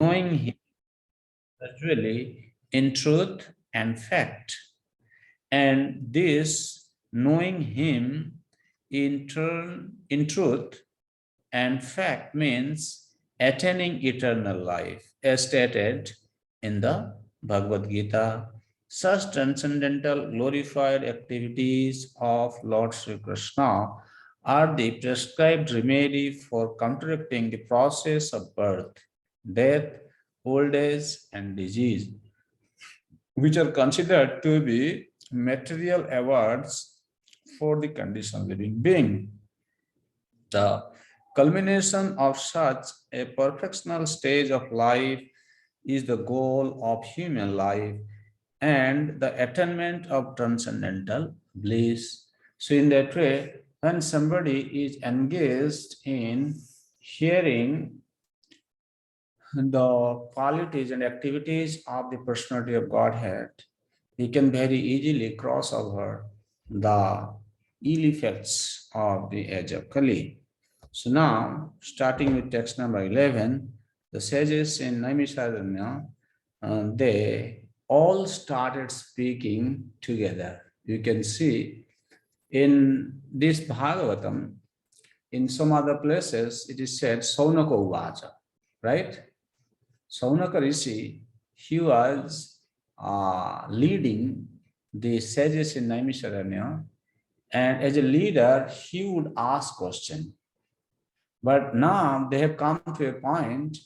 knowing him gradually in truth and fact. And this knowing him in truth and fact means attaining eternal life, as stated in the Bhagavad Gita. Such transcendental glorified activities of Lord Sri Krishna are the prescribed remedy for counteracting the process of birth, death, old age, and disease, which are considered to be material awards for the conditioned living being. The culmination of such a perfectional stage of life is the goal of human life and the attainment of transcendental bliss. So, in that way, when somebody is engaged in hearing the qualities and activities of the personality of Godhead, he can very easily cross over the ill effects of the age of Kali. So now, starting with text number 11, the sages in Naimisharanya, they all started speaking together. You can see in this Bhagavatam, in some other places, it is said Saunaka Uvacha, right? Saunaka Rishi, he was leading the sages in Naimisharanya, and as a leader, he would ask questions. But now they have come to a point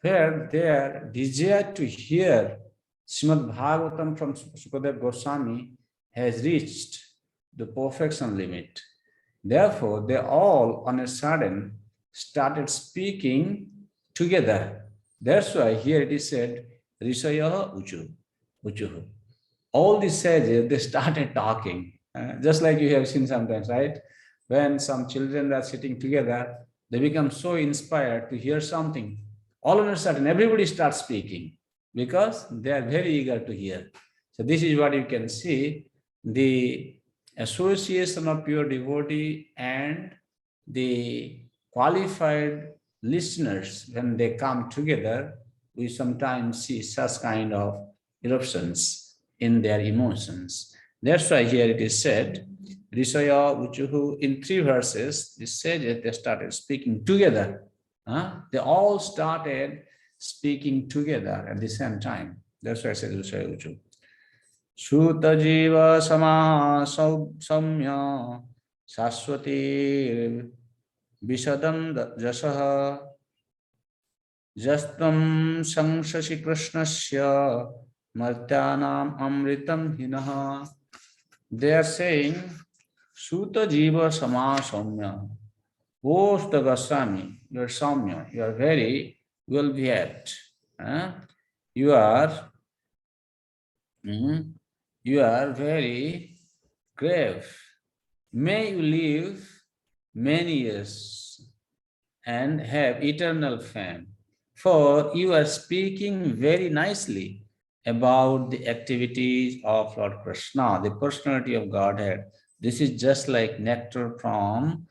where their desire to hear Srimad Bhagavatam from Sukadeva Goswami has reached the perfection limit. Therefore, they all on a sudden started speaking together. That's why here it is said, Rishayaha Uchuhu. All the sages, they started talking, just like you have seen sometimes, right? When some children are sitting together, they become so inspired to hear something. All of a sudden, everybody starts speaking because they are very eager to hear. So this is what you can see, the association of pure devotee and the qualified listeners, when they come together, we sometimes see such kind of eruptions in their emotions. That's why here it is said, Rishaya Uchuhu, in 3 verses, the sages, they started speaking together. They all started speaking together at the same time. That's why I said Rishaya Uchuhu. Shuta jiva sama samya saswati visadam jasaha jastam sangsasi krishnasya martyanam amritam hinaha. They are saying, Suta Jiva Sama Samya. Oh, the Goswami, you are Samya, you are very well behaved. You are very grave. May you live many years and have eternal fame. For you are speaking very nicely about the activities of Lord Krishna, the personality of Godhead. This is just like nectar from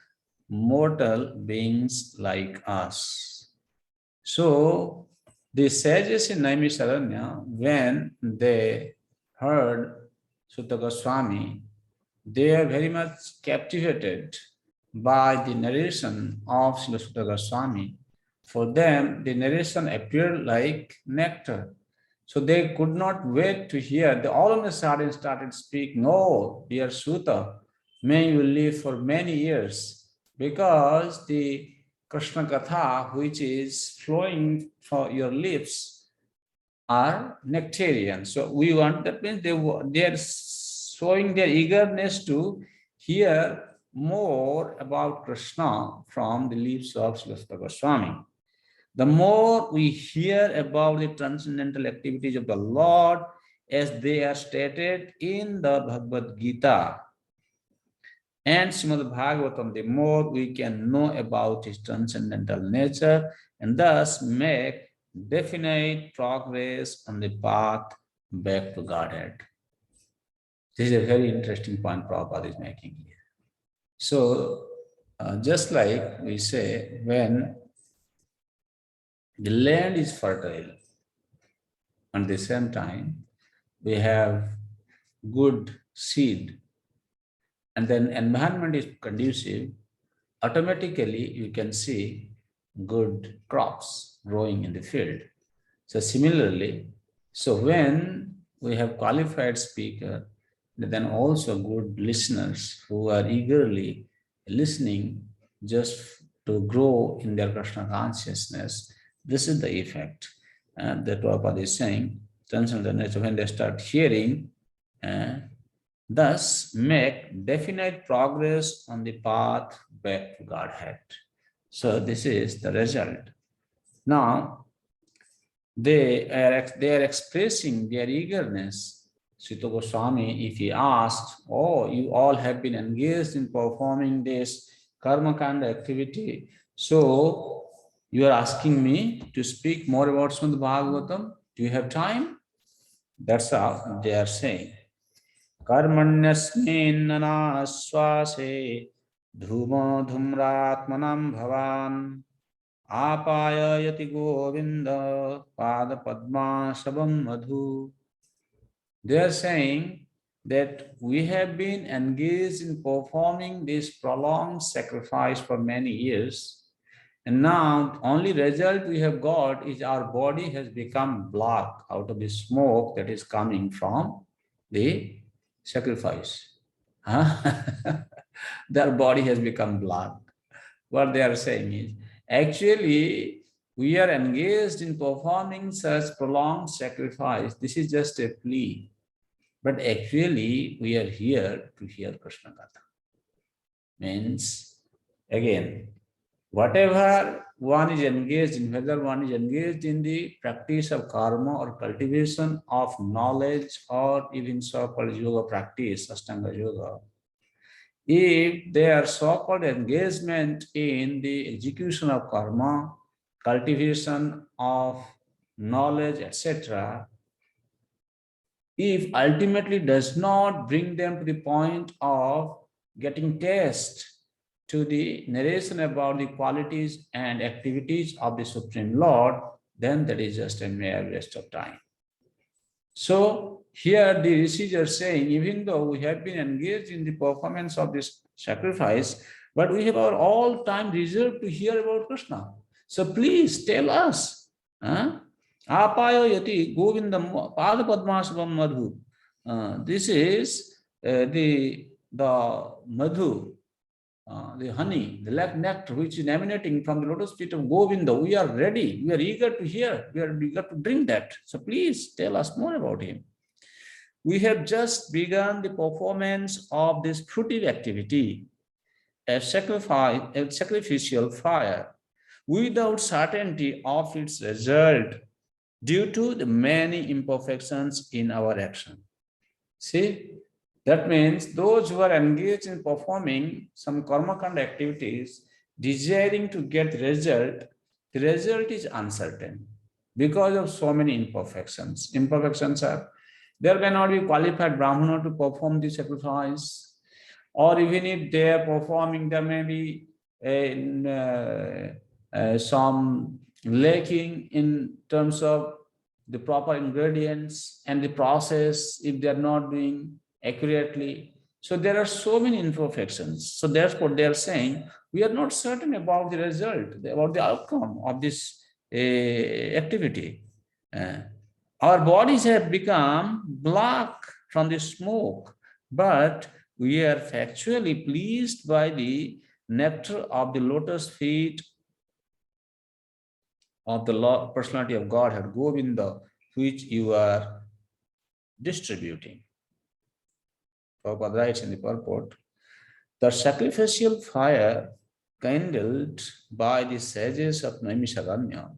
mortal beings like us. So, the sages in Naimisharanya, when they heard Sutta Goswami, they are very much captivated by the narration of Srila Sutta Goswami. For them, the narration appeared like nectar. So they could not wait to hear. They all of a sudden started speaking, "Oh, dear Sutta, may you live for many years," because the Krishna Katha, which is flowing from your lips, are nectarian. So we want, that means they are showing their eagerness to hear more about Krishna from the lips of Srila Goswami. The more we hear about the transcendental activities of the Lord as they are stated in the Bhagavad Gita and Srimad Bhagavatam, the more we can know about his transcendental nature and thus make definite progress on the path back to Godhead. This is a very interesting point Prabhupada is making here. So, just like we say, when The land is fertile. At the same time, we have good seed, and then environment is conducive, automatically you can see good crops growing in the field. So similarly, so when we have qualified speaker, then also good listeners who are eagerly listening just to grow in their Krishna consciousness, this is the effect that Prabhupada is saying. Transcendental, when they start hearing, uh, thus make definite progress on the path back to Godhead. So this is the result. Now, they are expressing their eagerness. Sita Goswami, if he asked, oh, you all have been engaged in performing this karma kanda activity, so you are asking me to speak more about Srimad Bhagavatam? Do you have time? That's how they are saying. Karmanyasminnanaswase dhuma dhumratmanam bhavan apayayati govinda pada padma sabam madhu. They are saying that we have been engaged in performing this prolonged sacrifice for many years, and now only result we have got is our body has become black out of the smoke that is coming from the sacrifice. Huh? Their body has become black. What they are saying is, actually, we are engaged in performing such prolonged sacrifice. This is just a plea. But actually, we are here to hear Krishna Katha. Means, again, whatever one is engaged in, whether one is engaged in the practice of karma or cultivation of knowledge or even so-called yoga practice, Ashtanga Yoga, if their so-called engagement in the execution of karma, cultivation of knowledge, etc., if ultimately does not bring them to the point of getting taste to the narration about the qualities and activities of the Supreme Lord, then that is just a mere waste of time. So here the rishis are saying, even though we have been engaged in the performance of this sacrifice, but we have our all time reserved to hear about Krishna. So please tell us. Apayo yati govindam pada padmasvam madhu. This is the madhu, the honey, the nectar which is emanating from the lotus feet of Govinda. We are ready. We are eager to hear. We are eager to drink that. So please tell us more about him. We have just begun the performance of this fruitive activity, a sacrificial fire, without certainty of its result due to the many imperfections in our action. See, that means those who are engaged in performing some karma kanda activities, desiring to get the result is uncertain because of so many imperfections. Imperfections are, there may not be qualified brahmana to perform the sacrifice, or even if they are performing, there may be some lacking in terms of the proper ingredients and the process if they are not doing accurately. So there are so many imperfections. So therefore they are saying, we are not certain about the result, about the outcome of this activity. Our bodies have become black from the smoke, but we are factually pleased by the nectar of the lotus feet of the personality of Godhead, Govinda, which you are distributing. Prabhupada writes in the purport, the sacrificial fire kindled by the sages of Naimisharanya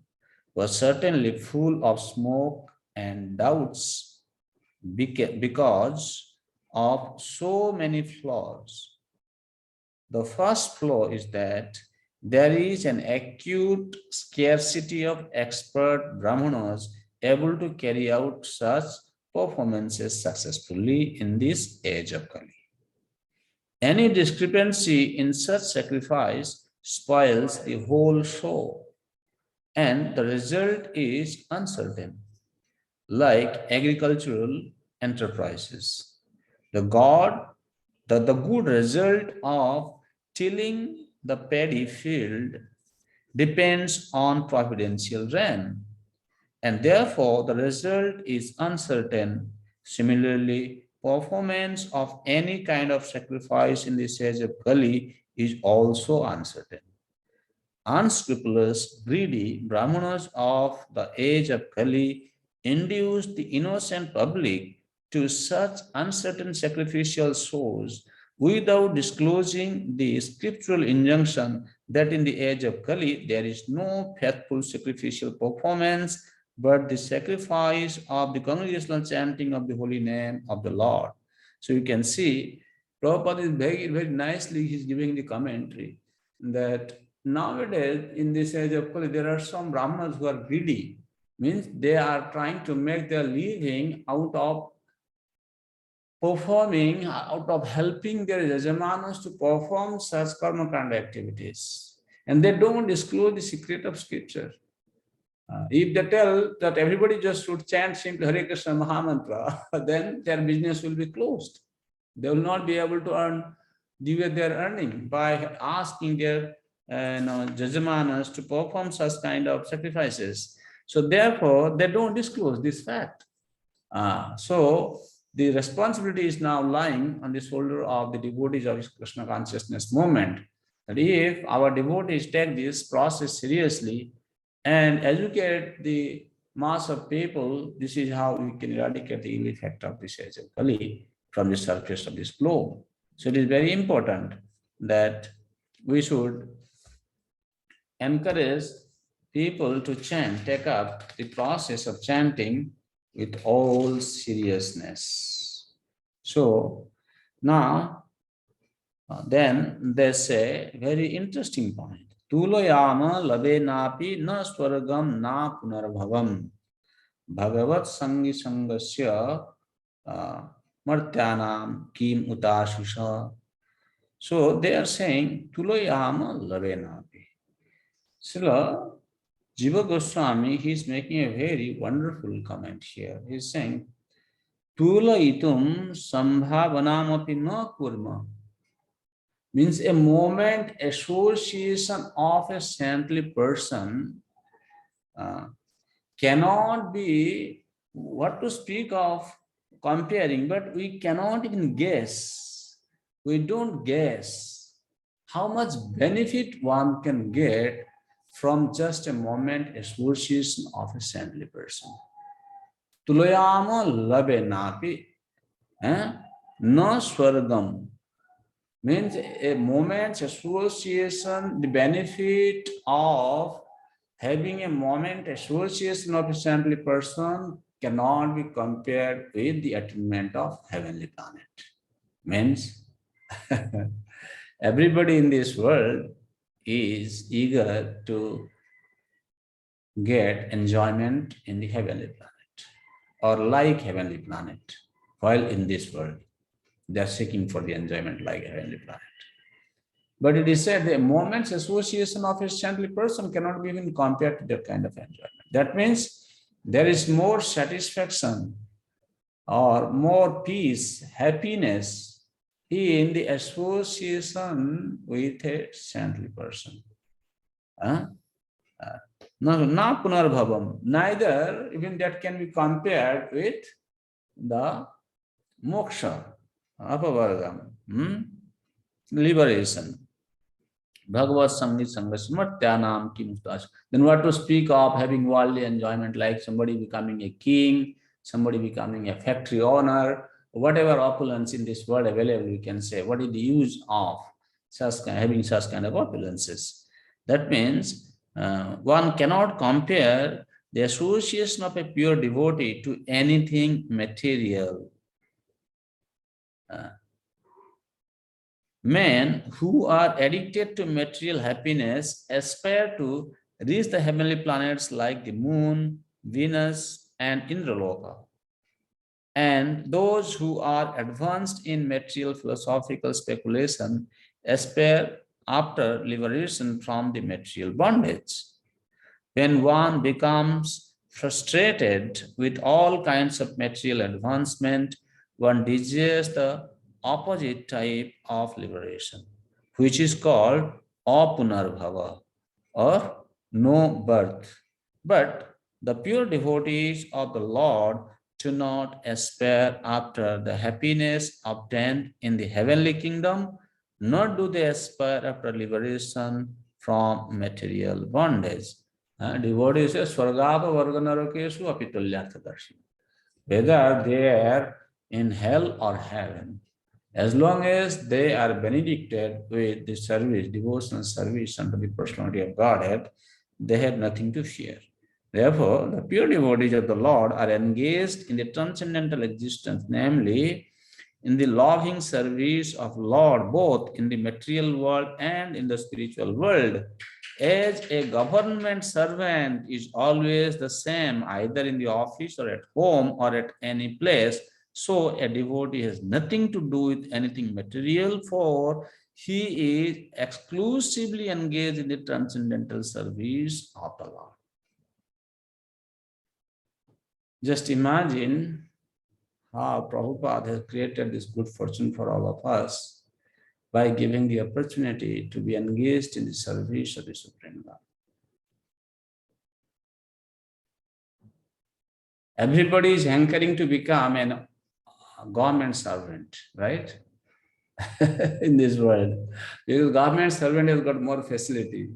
was certainly full of smoke and doubts because of so many flaws. The first flaw is that there is an acute scarcity of expert brahmanas able to carry out such performances successfully in this age of Kali. Any discrepancy in such sacrifice spoils the whole show. and the result is uncertain, like agricultural enterprises. The God, the good result of tilling the paddy field depends on providential rain, and therefore the result is uncertain. Similarly, performance of any kind of sacrifice in the age of Kali is also uncertain. Unscrupulous, greedy Brahmanas of the age of Kali induced the innocent public to such uncertain sacrificial shows without disclosing the scriptural injunction that in the age of Kali there is no faithful sacrificial performance but the sacrifice of the congregational chanting of the holy name of the Lord. So you can see Prabhupada is very nicely he's giving the commentary that nowadays, in this age of Kali, there are some Brahmanas who are greedy, means they are trying to make their living out of performing, out of helping their yajamanas to perform such karma kanda activities. And they don't disclose the secret of scripture. If they tell that everybody just should chant simply Hare Krishna Mahamantra, then their business will be closed. They will not be able to earn the way they are earning by asking their jajamanas to perform such kind of sacrifices. So therefore, they don't disclose this fact. So the responsibility is now lying on the shoulder of the devotees of Krishna consciousness movement. That if our devotees take this process seriously and educate the mass of people, this is how we can eradicate the ill effect of this age of Kali from the surface of this globe. So it is very important that we should encourage people to chant, take up the process of chanting with all seriousness. So now, then they say very interesting point. Tulayama labe napi na swargam na punarbhavam bhagavat sangi sangasya martyanam kim utashisha. So they are saying Tulayama labe napi. Srila Jiva Goswami, he is making a very wonderful comment here. He is saying, Tula itum sambhavanamapi na kurma means a moment association of a saintly person cannot be what to speak of comparing, but we cannot even guess. We don't guess how much benefit one can get from just a moment association of a saintly person. Tulayama labe napi na swargam means a moment's association, the benefit of having a moment association of a saintly person cannot be compared with the attainment of heavenly planet. Means everybody in this world is eager to get enjoyment in the heavenly planet or like heavenly planet while in this world. They are seeking for the enjoyment like a heavenly planet. But it is said the moment's association of a saintly person cannot be even compared to that kind of enjoyment. That means there is more satisfaction or more peace, happiness in the association with a saintly person. Na punarbhavam. Neither even that can be compared with the moksha, apavargam, liberation. Bhagavad Sangi Sangasmartyanam ki mustash. Then what to speak of having worldly enjoyment like somebody becoming a king, somebody becoming a factory owner, whatever opulence in this world available, we can say, what is the use of having such kind of opulences? That means one cannot compare the association of a pure devotee to anything material. Men who are addicted to material happiness aspire to reach the heavenly planets like the moon, Venus, and Indraloka. And those who are advanced in material philosophical speculation aspire after liberation from the material bondage. When one becomes frustrated with all kinds of material advancement, one desires the opposite type of liberation, which is called apunarbhava or no birth. But the pure devotees of the Lord do not aspire after the happiness obtained in the heavenly kingdom, nor do they aspire after liberation from material bondage. Devotees say Swargapa Varganarokesu Apitulyarthadarshi. Whether they are in hell or heaven, as long as they are benedicted with the service, devotional service unto the personality of Godhead, they have nothing to fear. Therefore, the pure devotees of the Lord are engaged in the transcendental existence, namely in the loving service of Lord, both in the material world and in the spiritual world. As a government servant is always the same, either in the office or at home or at any place, so a devotee has nothing to do with anything material, for he is exclusively engaged in the transcendental service of the Lord. Just imagine how Prabhupada has created this good fortune for all of us by giving the opportunity to be engaged in the service of the Supreme Lord. Everybody is hankering to become a government servant, right? In this world, because government servant has got more facility.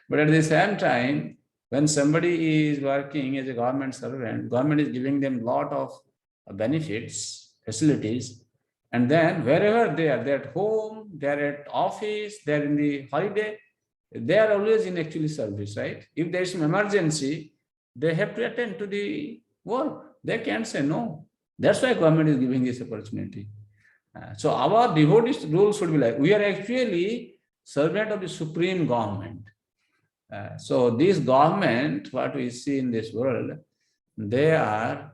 But at the same time, when somebody is working as a government servant, government is giving them a lot of benefits, facilities, and then wherever they're at home, they're at office, they're in the holiday, they are always in actually service, right? If there is some emergency, they have to attend to the work. They can't say no. That's why government is giving this opportunity. So our devotees rule should be like, we are actually servant of the supreme government. So this government, what we see in this world, they are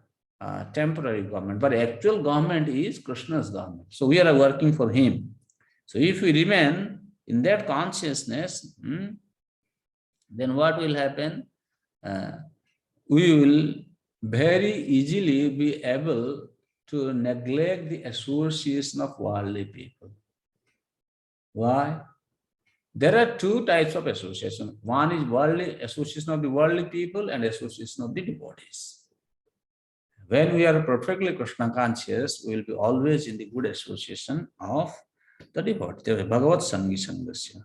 temporary government, but actual government is Krishna's government. So we are working for him. So if we remain in that consciousness, then what will happen? We will very easily be able to neglect the association of worldly people. Why? There are two types of association. One is worldly association of the worldly people and association of the devotees. When we are perfectly Krishna conscious, we will be always in the good association of the devotee. Bhagavad Sangi Sangasya.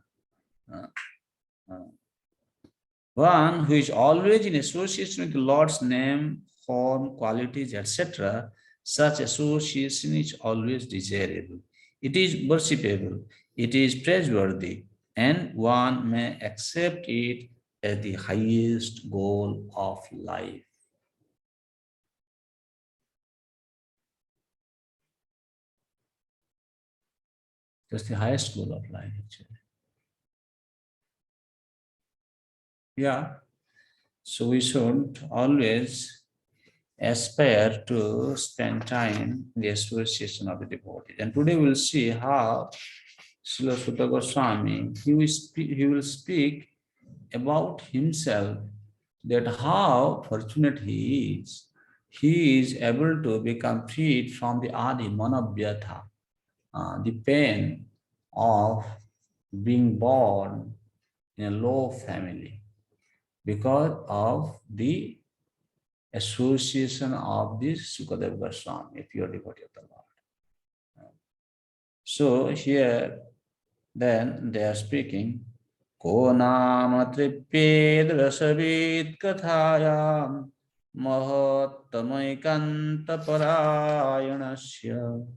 One who is always in association with the Lord's name, form, qualities, etc., such association is always desirable. It is worshipable, it is praiseworthy, and one may accept it as the highest goal of life. That's the highest goal of life, actually. Yeah. So we should always aspire to spend time in the association of the devotees. And today we'll see how Srila Sutta Goswami, he will speak about himself, that how fortunate he is. He is able to become freed from the adi manabhyatha, the pain of being born in a low family because of the association of this Sukadeva Goswami, a pure devotee of the Lord. So here, then they are speaking, Ko nama tripyed rasavid kathayam mahatamaikanta parayanasya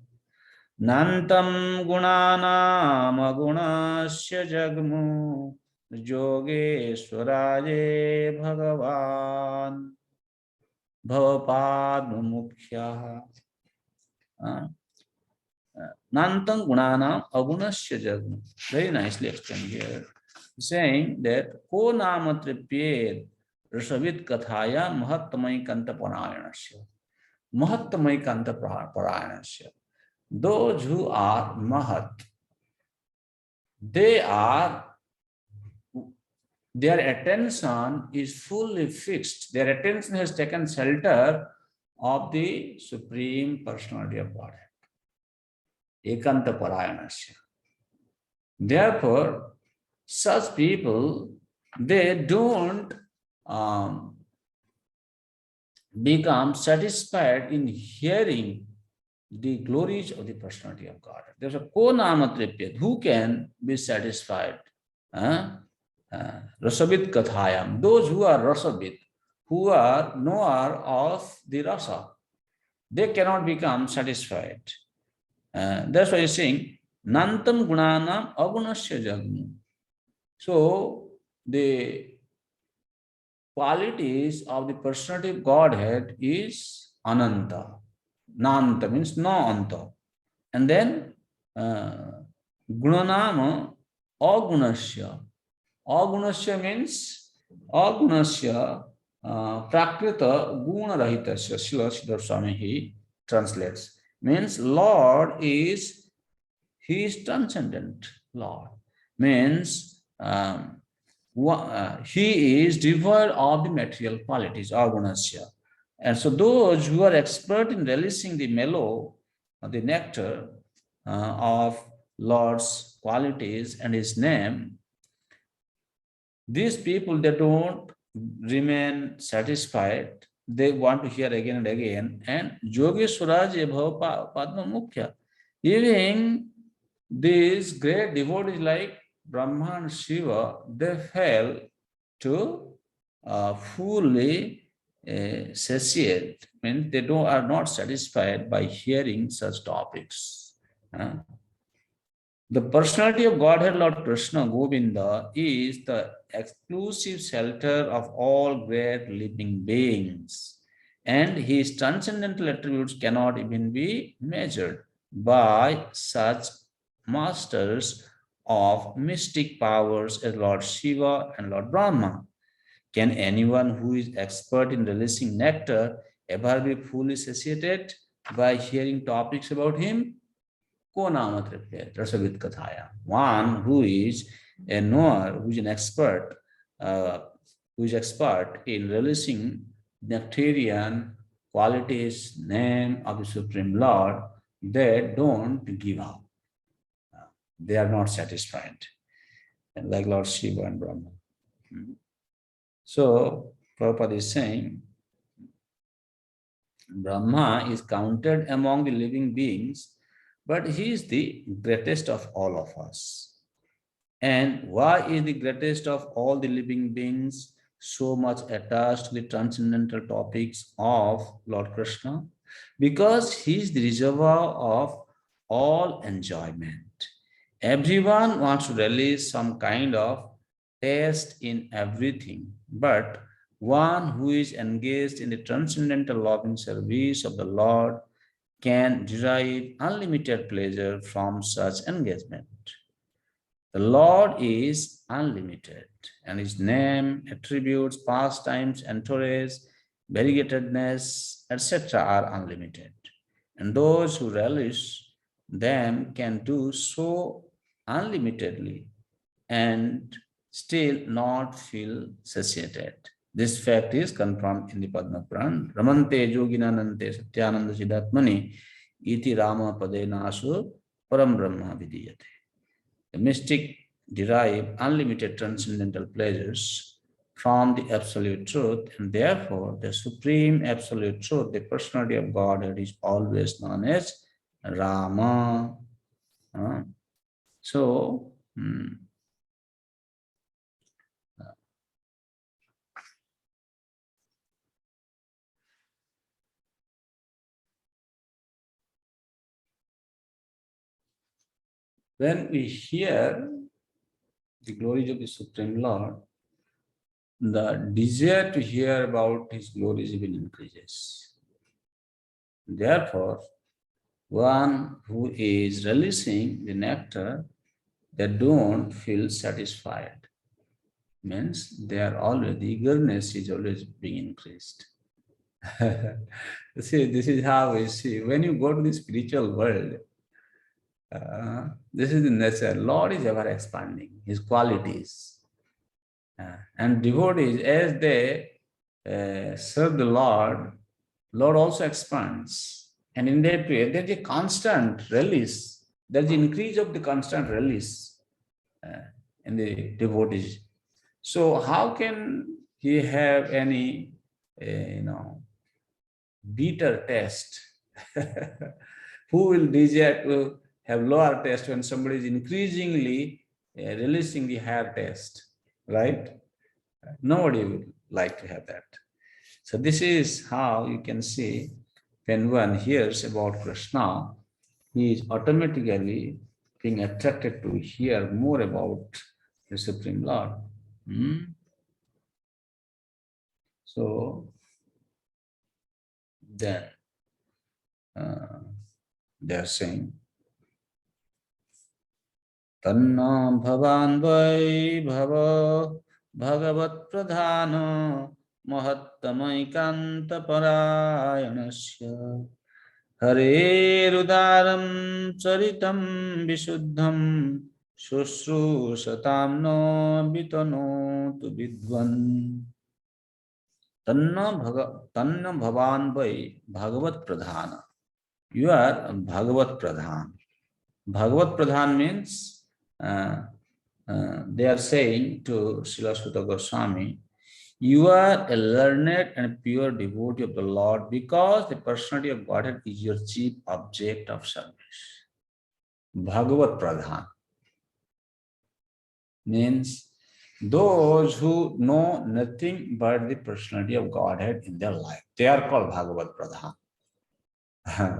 nantam gunanam agunasya jagmu yogeshwaraje bhagavan Bhavapadmukhyah. Nantam gunanam agunasya jagmu. Very nicely explained here. Saying that ko nama tripyed rasavit kathaya mahattamai kanta parayanasya. Mahattamai kanta parayanasya. Those who are mahat, they are their attention is fully fixed. Their attention has taken shelter of the Supreme Personality of Godhead. Ekanta Parayanasya. Therefore, such people, they don't um, become satisfied in hearing the glories of the personality of God. There's a ko-namatripyat. Who can be satisfied? Rasabit kathayam. Those who are rasabit, who are knower of the rasa, they cannot become satisfied. That's why he's saying, nantam gunanam agunasya jagmu. So, the qualities of the personality of Godhead is ananta. Nanta means no anta. And then gunanama agunasya. Agunasya means agunasya prakrita guna rahitasya. Srila Siddhar Swami he translates. Means Lord is, he is transcendent. Lord means he is devoid of the material qualities, agunasya. And so those who are expert in releasing the mellow, the nectar of Lord's qualities and his name, these people, they don't remain satisfied. They want to hear again and again. And Yogeshwaraja Bhava Padma Mukhya. Even these great devotees like Brahma and Shiva, they fail to fully satiate, means they are not satisfied by hearing such topics. The personality of Godhead Lord Krishna Govinda is the exclusive shelter of all great living beings, and his transcendental attributes cannot even be measured by such masters of mystic powers as Lord Shiva and Lord Brahma. Can anyone who is expert in releasing nectar ever be fully satiated by hearing topics about him? Ko-namatripya, Rasavit Kathaya. One who is a knower, who is an expert, who is expert in releasing nectarian qualities, name of the Supreme Lord, they don't give up. They are not satisfied, like Lord Shiva and Brahma. So, Prabhupada is saying, Brahma is counted among the living beings, but he is the greatest of all of us. And why is the greatest of all the living beings so much attached to the transcendental topics of Lord Krishna? Because he is the reservoir of all enjoyment. Everyone wants to release some kind of taste in everything, but one who is engaged in the transcendental loving service of the Lord can derive unlimited pleasure from such engagement. The Lord is unlimited, and his name, attributes, pastimes, entourage, variegatedness, etc. are unlimited. And those who relish them can do so unlimitedly and still not feel satiated. This fact is confirmed in the Padma Puran. Ramante yoginanante satyananda siddhatmani iti rama padenasu param brahma vidiyate. The mystic derive unlimited transcendental pleasures from the absolute truth, and therefore the supreme absolute truth, the personality of Godhead, is always known as Rama. So, when we hear the glories of the Supreme Lord, the desire to hear about his glories even increases. Therefore, one who is releasing the nectar, they don't feel satisfied. Means they are always, the eagerness is always being increased. See, this is how we see. When you go to the spiritual world, this is the nature. Lord is ever expanding his qualities. And devotees, as they serve the Lord, Lord also expands. And in that way, there's a constant release. There's the increase of the constant release uh, in the devotees. So how can he have any, bitter taste? Who will desire to have lower taste when somebody is increasingly releasing the higher taste, right? Nobody would like to have that. So this is how you can see when one hears about Krishna, he is automatically being attracted to hear more about the Supreme Lord. Hmm? So then uh, they are saying, Tanna bhavan vai bhava bhagavat pradhana mahattamai parayanasya Harerudaram charitam visuddham Shusrusatam no bitano tu vidvan Tanna bhavan vai bhagavat pradhana. You are Bhagavat Pradhan. Bhagavat Pradhan means they are saying to Srila Sutta Goswami, you are a learned and pure devotee of the Lord because the personality of Godhead is your chief object of service. Bhagavat Pradhan means those who know nothing but the personality of Godhead in their life. They are called Bhagavat Pradhan.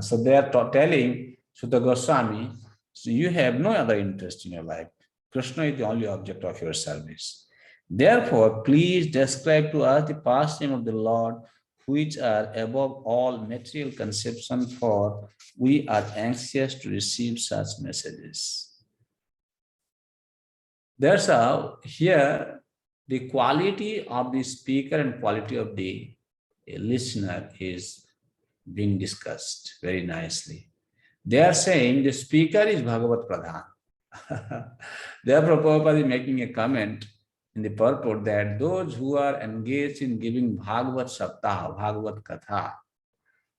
So they are telling Sutta Goswami, so you have no other interest in your life. Krishna is the only object of your service. Therefore, please describe to us the pastime of the Lord, which are above all material conception, for we are anxious to receive such messages. That's how here the quality of the speaker and quality of the listener is being discussed very nicely. They are saying the speaker is Bhagavat Pradhan. Therefore, Prabhupada is making a comment in the purport that those who are engaged in giving Bhagavat Saptaha, Bhagavat Katha,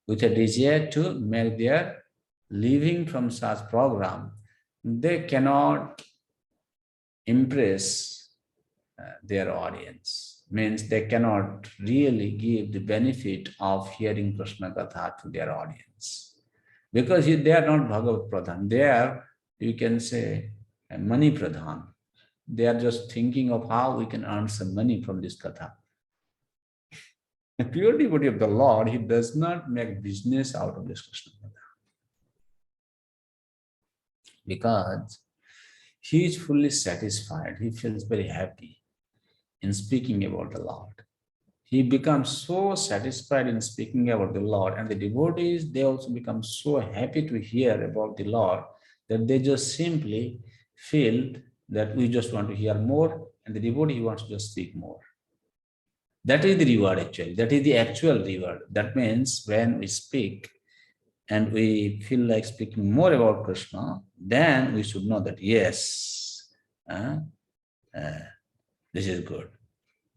with a desire to make their living from such program, they cannot impress their audience. Means they cannot really give the benefit of hearing Krishna Katha to their audience. Because they are not Bhagavat Pradhan. They are, you can say, money Pradhan. They are just thinking of how we can earn some money from this Katha. A pure devotee of the Lord, he does not make business out of this Krishna Katha. Because he is fully satisfied. He feels very happy in speaking about the Lord. He becomes so satisfied in speaking about the Lord, and the devotees, they also become so happy to hear about the Lord that they just simply feel that we just want to hear more, and the devotee wants to just speak more. That is the reward actually. That is the actual reward. That means when we speak and we feel like speaking more about Krishna, then we should know that yes, this is good.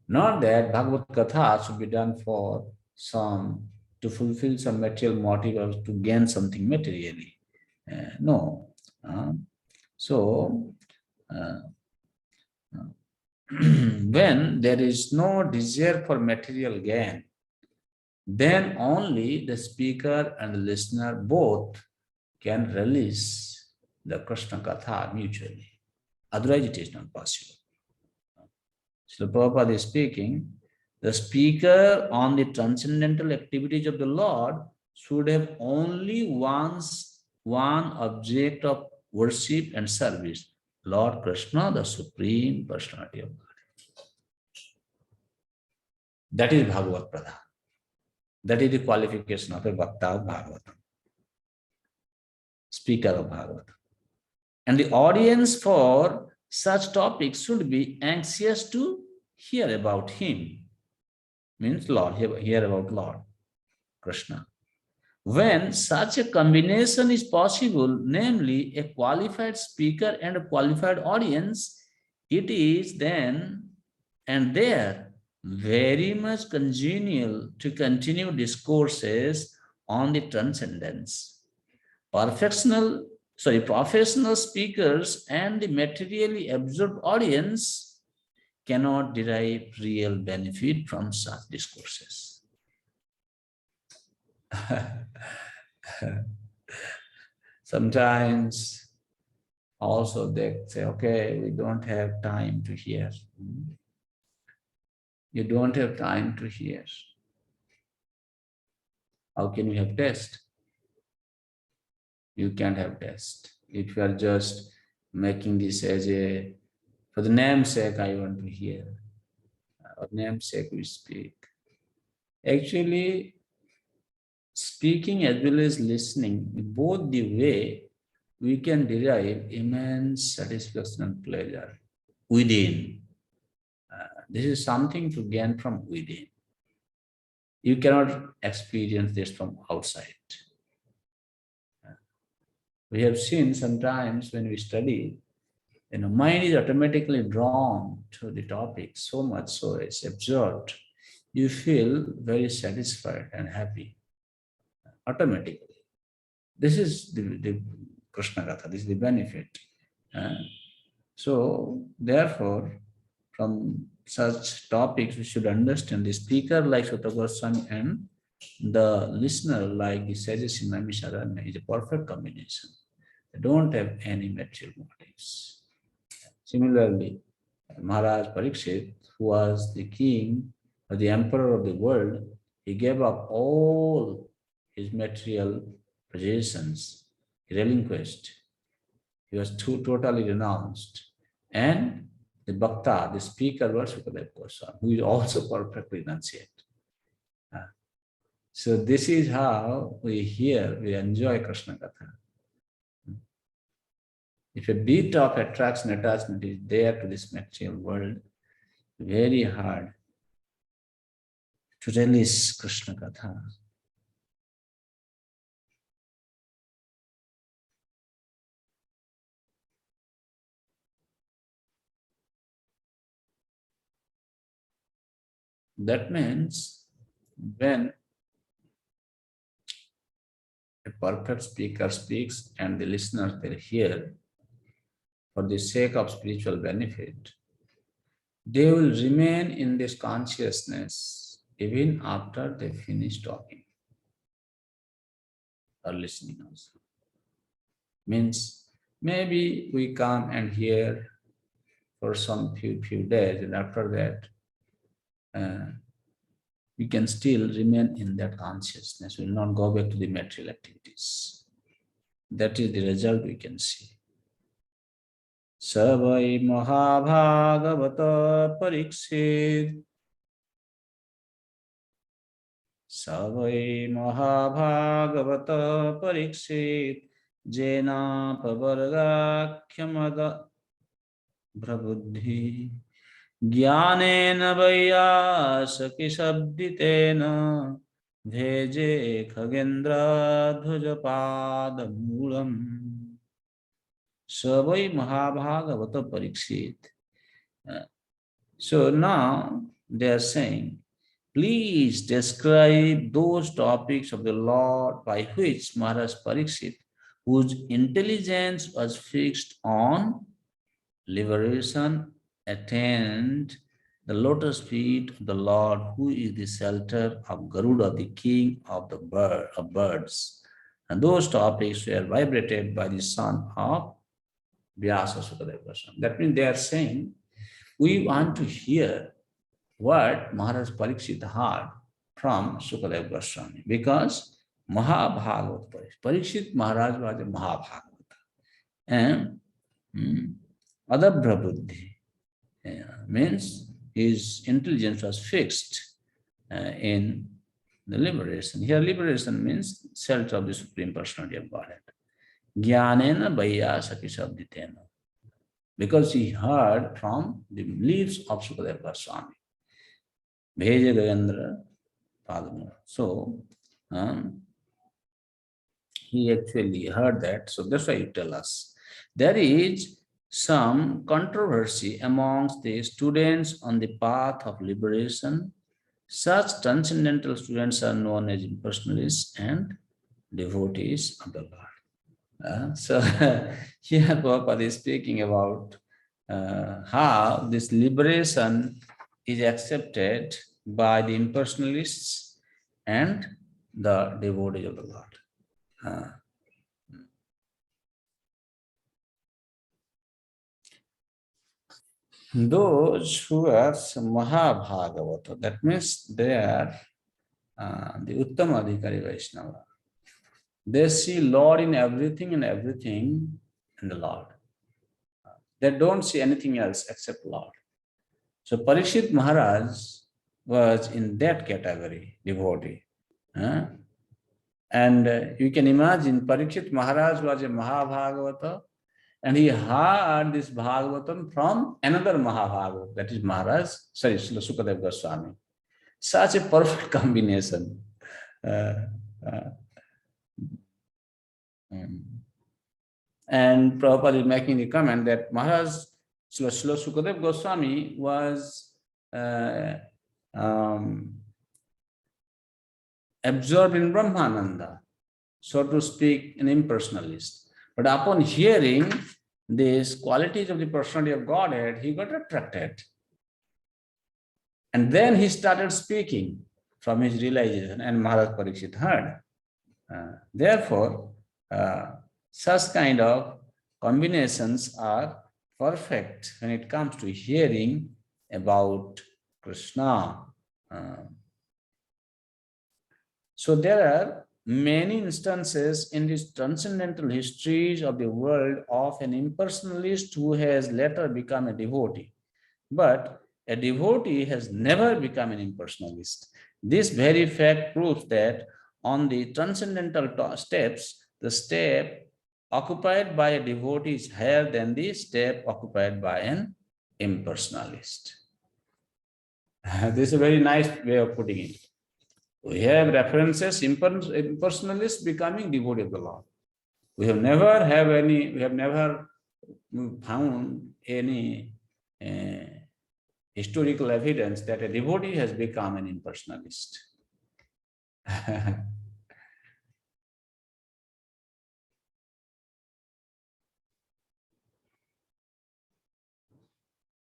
Not that Bhagavad Katha should be done for to fulfill some material motive or to gain something materially. No. So, when there is no desire for material gain, then only the speaker and the listener both can release the Krishna Katha mutually. Otherwise, it is not possible. So Prabhupada is speaking, the speaker on the transcendental activities of the Lord should have only one object of worship and service, Lord Krishna, the Supreme Personality of God. That is Bhagavad Pradhan. That is the qualification of a Bhakta of Bhagavatam, speaker of Bhagavatam. And the audience for such topics should be anxious to hear about him. Means Lord, hear about Lord Krishna. When such a combination is possible, namely a qualified speaker and a qualified audience, it is then And they are very much congenial to continue discourses on the transcendence. Professional speakers and the materially absorbed audience cannot derive real benefit from such discourses. Sometimes also they say, okay, we don't have time to hear. You don't have time to hear. How can you have taste? You can't have taste. If you are just making this as for the namesake, I want to hear, or namesake we speak. Actually, speaking as well as listening, both the way, we can derive immense satisfaction and pleasure within. This is something to gain from within. You cannot experience this from outside. We have seen sometimes when we study, mind is automatically drawn to the topic so much so it's absorbed. You feel very satisfied and happy automatically. This is the Krishna Katha, this is the benefit. So, therefore, from such topics, we should understand the speaker like Sutta Goswami and the listener like the sages in Naimisharanya is a perfect combination. They don't have any material motives. Similarly, Maharaj Parikshit, who was the king or the emperor of the world, he gave up all his material possessions, he relinquished. He was totally renounced. And the Bhakta, the speaker was Sukadeva Goswami, who is also perfectly renunciate. So this is how we hear, we enjoy Krishna Katha. If a bit of attraction, attachment is there to this material world, very hard to release Krishna Katha. That means when a perfect speaker speaks and the listeners they hear for the sake of spiritual benefit, they will remain in this consciousness even after they finish talking or listening also. Means maybe we come and hear for some few days, and after that we can still remain in that consciousness. We will not go back to the material activities. That is the result we can see. Savai Mahabhagavata Pariksit. Savai Mahabhagavata Pariksit. Jena Pavargakhyamada Brabudhi. ज्ञानेन वैयासकिशब्दितेन भेजे खगेन्द्रध्वजपादमूलम् स वै महाभागवत Parikshit. So now they are saying, please describe those topics of the Lord by which Maharaj Parikshit, whose intelligence was fixed on liberation, attained the lotus feet of the Lord, who is the shelter of Garuda, the king of the birds. And those topics were vibrated by the son of Vyasa Sukadeva Goswami. That means they are saying, we want to hear what Maharaj Parikshit heard from Sukadeva Goswami, because Mahabhagavad Parikshit Maharaj was a Mahabhagavata. And Adabhra Buddhi means his intelligence was fixed in the liberation. Here liberation means shelter of the Supreme Personality of Godhead. Jnanena Vaiyasaki Sabditena. Because he heard from the lips of Sukadeva Goswami. Bheja Gayendra Padmanayana. So, he actually heard that. So that's why you tell us. There is some controversy amongst the students on the path of liberation. Such transcendental students are known as impersonalists and devotees of the Lord. So here Prabhupada is speaking about how this liberation is accepted by the impersonalists and the devotees of the Lord. Uh, those who are Mahabhagavata, that means they are the Uttamadhikari Vaishnava. They see Lord in everything and everything in the Lord. They don't see anything else except Lord. So Parikshit Maharaj was in that category, devotee. And you can imagine Parikshit Maharaj was a Mahabhagavata and he heard this Bhagavatam from another Mahabhagavata, that is Maharaj, sorry, Srila Sukadeva Goswami. Such a perfect combination. Uh, uh, um, and Prabhupada is making the comment that Maharaj, Srila Sukadeva Goswami was absorbed in Brahmananda, so to speak, an impersonalist. But upon hearing these qualities of the personality of Godhead, he got attracted. And then he started speaking from his realization, and Maharaj Parikshit heard. Therefore, such kind of combinations are perfect when it comes to hearing about Krishna. So there are many instances in these transcendental histories of the world of an impersonalist who has later become a devotee. But a devotee has never become an impersonalist. This very fact proves that on the transcendental steps, the step occupied by a devotee is higher than the step occupied by an impersonalist. This is a very nice way of putting it. We have references, impersonalists becoming devotee of the Lord. We have never found any historical evidence that a devotee has become an impersonalist.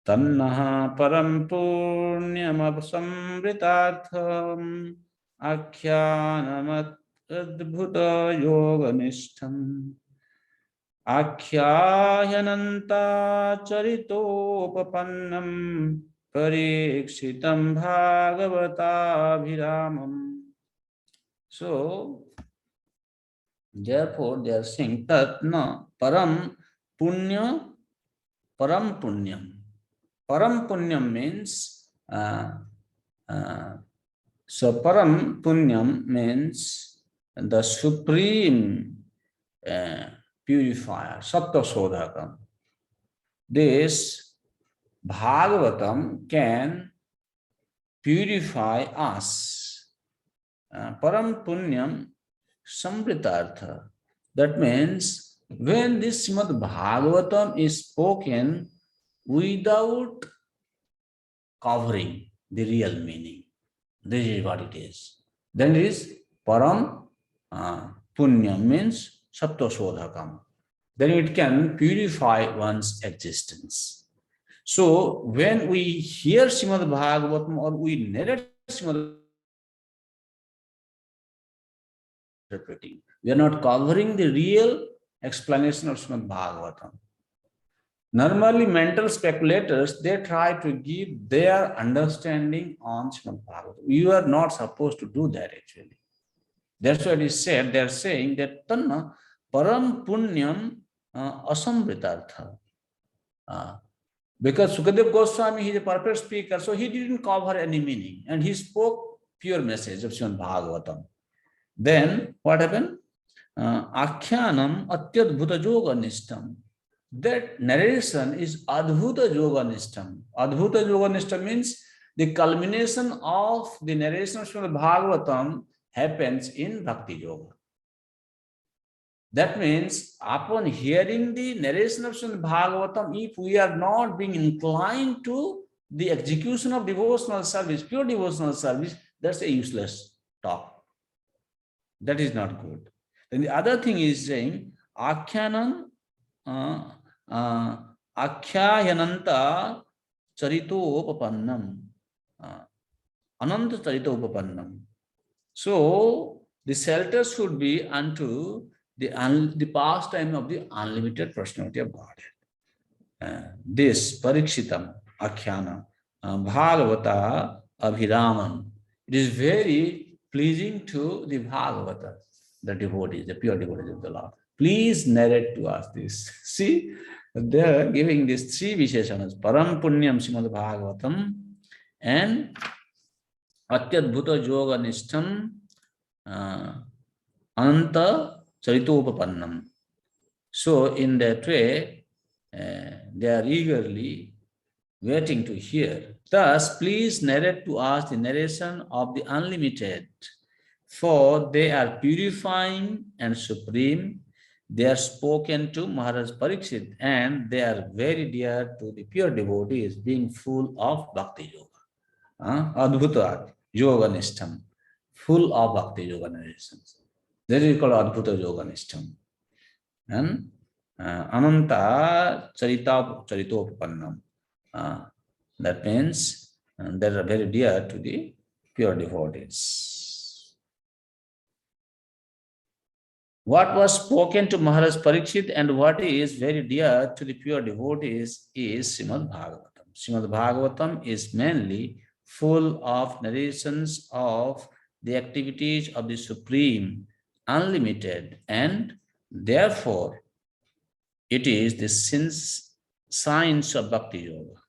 Tannaha param punyam samritartham akhyanamat adbhuta yoganishtham akyayananta charitopapannam parikshitam bhagavatabhiramam. So, therefore, they are saying tat na param punya param punyam. Param punyam means so param punyam means the supreme purifier, sattva sodhakam. This Bhagavatam can purify us. Param punyam samritartha. That means when this Srimad Bhagavatam is spoken without covering the real meaning, this is what it is. Then it is param punyam means sattva sodhakam. Then it can purify one's existence. So when we hear Srimad Bhagavatam or we narrate Srimad interpreting, we are not covering the real explanation of Srimad Bhagavatam. Normally, mental speculators, they try to give their understanding on Srimad Bhagavatam. You are not supposed to do that actually. That's what is said. They are saying that Tanna param punyam asamritartha. Because Sukadeva Goswami, he is a perfect speaker, so he didn't cover any meaning and he spoke pure message of Srimad Bhagavatam. Then what happened? Akyanam atyadbhuta yoga nishtam. That narration is adbhuta yoga nishtam. Adbhuta yoga nishtam means the culmination of the narration of Srimad Bhagavatam happens in Bhakti Yoga. That means upon hearing the narration of Srimad Bhagavatam, if we are not being inclined to the execution of devotional service, pure devotional service, that's a useless talk. That is not good. Then the other thing is saying, Akhyanan, Akhyayananta Charitopapannam, Ananta Charitopapannam. So the shelter should be unto the pastime of the unlimited personality of God. This Parikshitam Akhyana Bhagavata Abhiramam. It is very pleasing to the Bhagavata, the devotees, the pure devotees of the Lord. Please narrate to us this. See, they are giving these three Visheshanas, Param Punyam Srimad Bhagavatam and Atyadbhuta Yoga Nishtam Ananta Charitopapannam. So in that way, they are eagerly waiting to hear. Thus, please narrate to us the narration of the unlimited, for they are purifying and supreme. They are spoken to Maharaj Parikshit, and they are very dear to the pure devotees, being full of bhakti yoga. Adbhuta yoga nishtam, full of bhakti yoga narrations. That is called Adbhuta Yoga Nishtam. And Ananta Charitopannam. That means they are very dear to the pure devotees. What was spoken to Maharaj Parikshit and what is very dear to the pure devotees is Srimad Bhagavatam. Srimad Bhagavatam is mainly full of narrations of the activities of the Supreme, unlimited, and therefore it is the science of Bhakti Yoga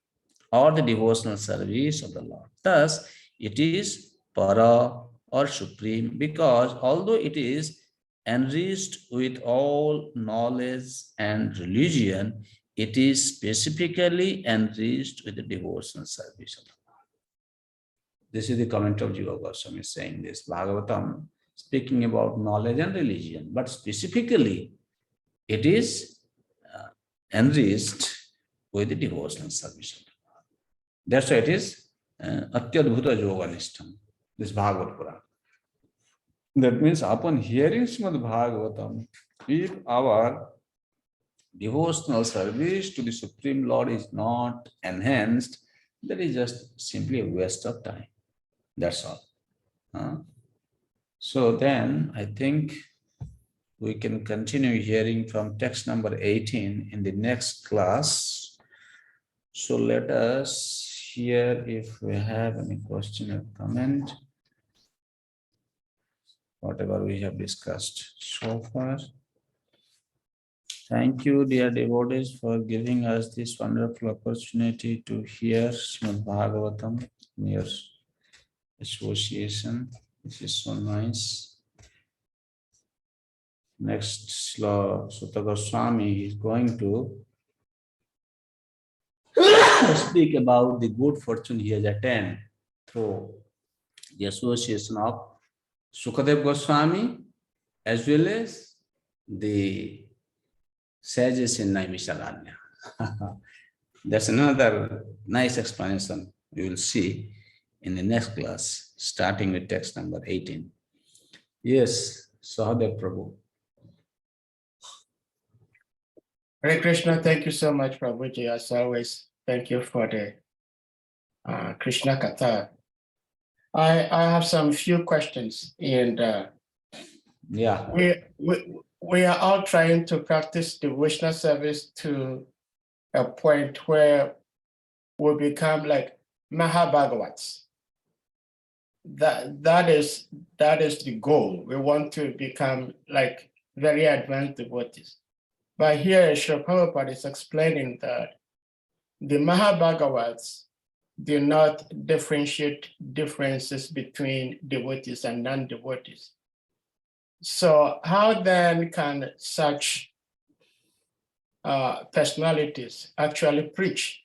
or the devotional service of the Lord. Thus, it is para or supreme because although it is enriched with all knowledge and religion, it is specifically enriched with the devotional service of the Lord. This is the comment of Jiva Goswami saying this. Bhagavatam speaking about knowledge and religion, but specifically it is enriched with the devotional service of the Lord. That's why it is Atyadbhuta Yoga Nishtam, this Bhagavad Purana. That means upon hearing Srimad Bhagavatam, if our devotional service to the Supreme Lord is not enhanced, that is just simply a waste of time. That's all. So then I think we can continue hearing from text number 18 in the next class. So let us hear if we have any question or comment. Whatever we have discussed so far. Thank you, dear devotees, for giving us this wonderful opportunity to hear Srimad Bhagavatam in your association. This is so nice. Next, Sutta Goswami is going to speak about the good fortune he has attained through the association of Sukadev Goswami as well as the sages in Naimisharanya. That's another nice explanation we will see in the next class, starting with text number 18. Yes, Sahadev Prabhu. Hare Krishna, thank you so much, Prabhuji. As always, thank you for the Krishna Katha. I have some few questions, and Yeah. We are all trying to practice devotional service to a point where we become like Mahabhagavats. That is the goal. We want to become like very advanced devotees. But here, Srila Prabhupada is explaining that the Mahabhagavats do not differentiate differences between devotees and non-devotees. So how then can such personalities actually preach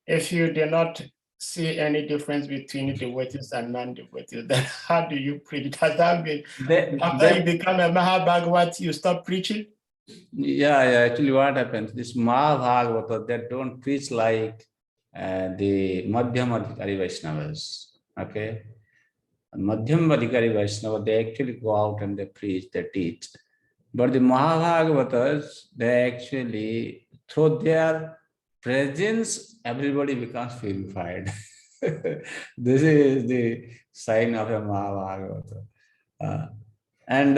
if you do not see any difference between devotees and non-devotees, then how do you preach? Does that mean after you become a Mahabhagavat, you stop preaching? Yeah. Actually, what happens? This Mahabhagavata, they don't preach like the Madhyamadhikari Vaishnavas. Okay. Madhyamadhikari Vaishnava, they actually go out and they preach, they teach. But the Mahabhagavatas, they actually, through their presence, everybody becomes purified. This is the sign of a Mahabhagavata. And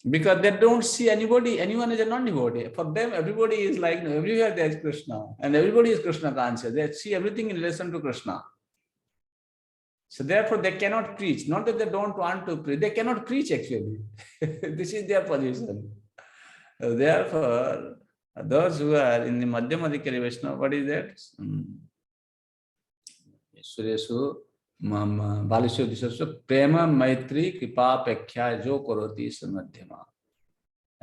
because they don't see anyone is a non-devotee. For them, everybody is like, everywhere there is Krishna, and everybody is Krishna conscious. They see everything in relation to Krishna. So therefore, they cannot preach. Not that they don't want to preach, they cannot preach actually. This is their position. Therefore, those who are in the Madhyamadhikari Vaishnava, what is that? Suresu Balishu Disasya Prema Maitri Kripa Pekhya Jo Koroti Samadhyama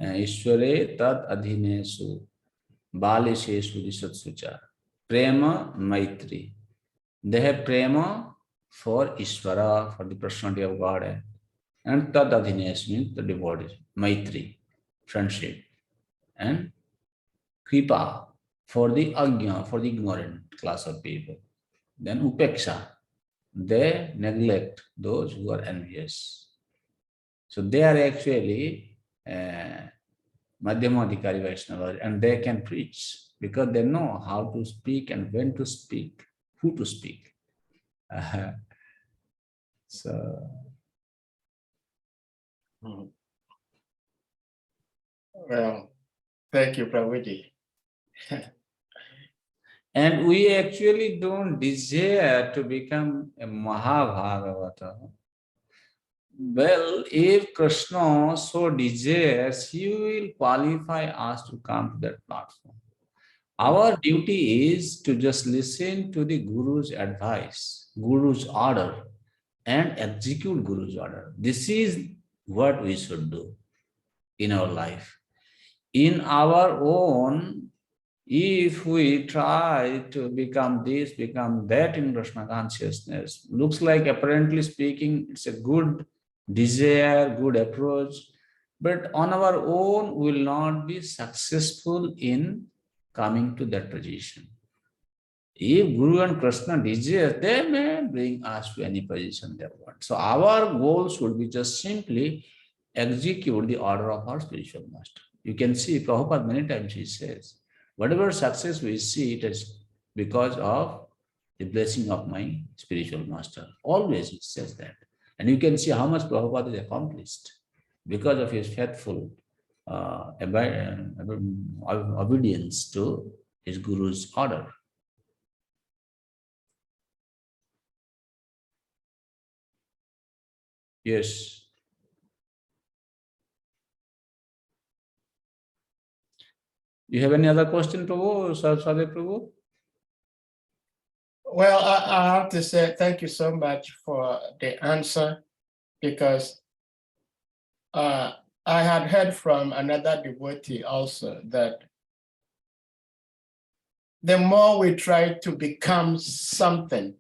Ishware Tad Adhinesu Balisheshu Disatsucha Prema Maitri. They have prema for Ishvara, for the personality of God, and Tad Adhines means the devotees, Maitri, friendship, and Kripa for the Agnya, for the ignorant class of people. Then Upeksha, they neglect those who are envious. So they are actually Madhyamadhikari Vaishnavas, and they can preach because they know how to speak and when to speak, who to speak. So. Well, thank you, Prabhuji. And we actually don't desire to become a Mahabhagavata. Well, if Krishna so desires, he will qualify us to come to that platform. Our duty is to just listen to the Guru's advice, Guru's order, and execute Guru's order. This is what we should do in our life. In our own, if we try to become this, become that in Krishna consciousness, looks like apparently speaking, it's a good desire, good approach, but on our own, we will not be successful in coming to that position. If Guru and Krishna desire, they may bring us to any position they want. So our goal should be just simply execute the order of our spiritual master. You can see Prabhupada many times he says, whatever success we see, it is because of the blessing of my spiritual master. Always he says that. And you can see how much Prabhupada is accomplished because of his faithful obedience to his Guru's order. Yes. You have any other question, Prabhu? Sadhe Prabhu? Well, I have to say thank you so much for the answer, because I had heard from another devotee also that the more we try to become something,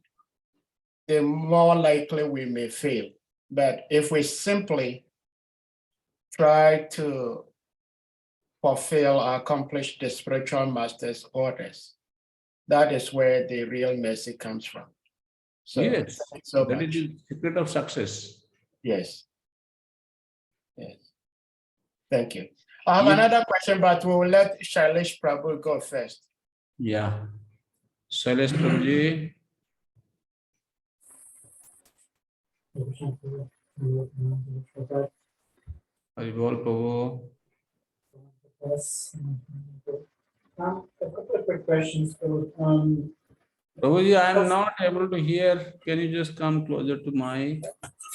the more likely we may fail. But if we simply try to fulfill or accomplish the spiritual master's orders, that is where the real mercy comes from. So Yes, thank you so that much. is the secret of success. Yes. Yes. Thank you. I have another question, but we will let Shailesh Prabhu go first. Yeah. Shailesh Prabhuji. Haribol Prabhu. Yes. A couple of quick questions. Prabhuji, I am not able to hear. Can you just come closer to my...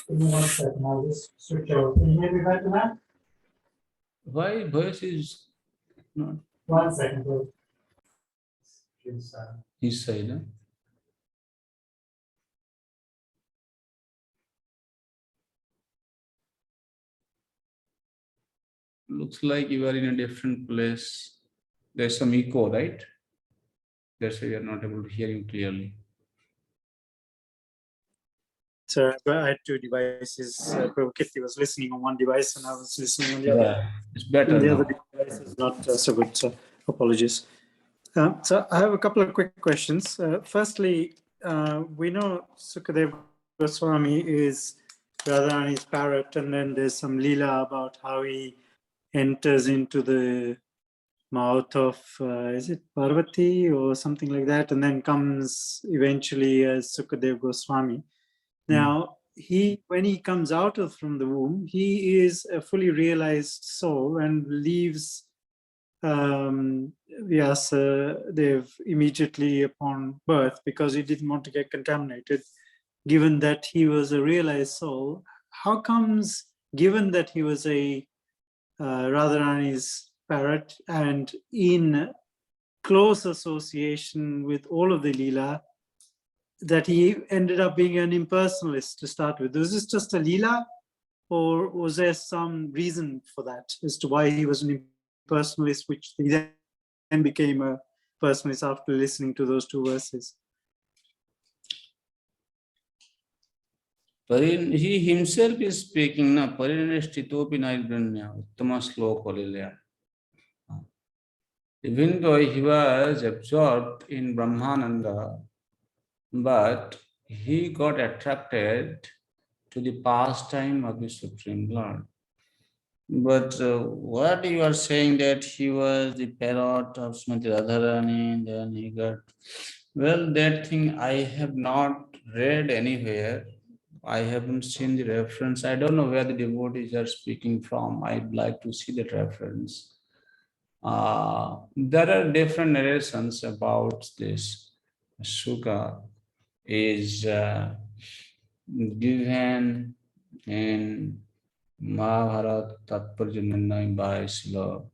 Give me 1 second. I'll just switch over. Can you hear me better now? Why voice is not 1 second, please. his side? Huh? Looks like you are in a different place. There's some echo, right? That's why we are not able to hear you clearly. So I had two devices. Prabhu Kirti was listening on one device and I was listening on the other. Yeah, it's better And the now. other device is not so good, so apologies. So I have a couple of quick questions. Firstly, we know Sukadeva Goswami is Radharani's parrot, and then there's some leela about how he enters into the mouth of, is it Parvati or something like that, and then comes eventually as Sukadeva Goswami. Now, when he comes out from the womb, he is a fully realized soul and leaves Vyasadev immediately upon birth because he didn't want to get contaminated. Given that he was a realized soul, how comes, given that he was a Radharani's parrot and in close association with all of the Leela, that he ended up being an impersonalist to start with? Was this just a Leela, or was there some reason for that as to why he was an impersonalist, which he then became a personalist after listening to those two verses? He himself is speaking, na Parinestitopi Naibranya, Uttama Sloka. Even though he was absorbed in Brahmananda, but he got attracted to the pastime of the Supreme Lord. But what you are saying that he was the parrot of Srimati Radharani, then he got, well, that thing I have not read anywhere. I haven't seen the reference. I don't know where the devotees are speaking from. I'd like to see that reference. There are different narrations about this. Sukha is given in Mahabharata Tatparya Nirnaya by Srila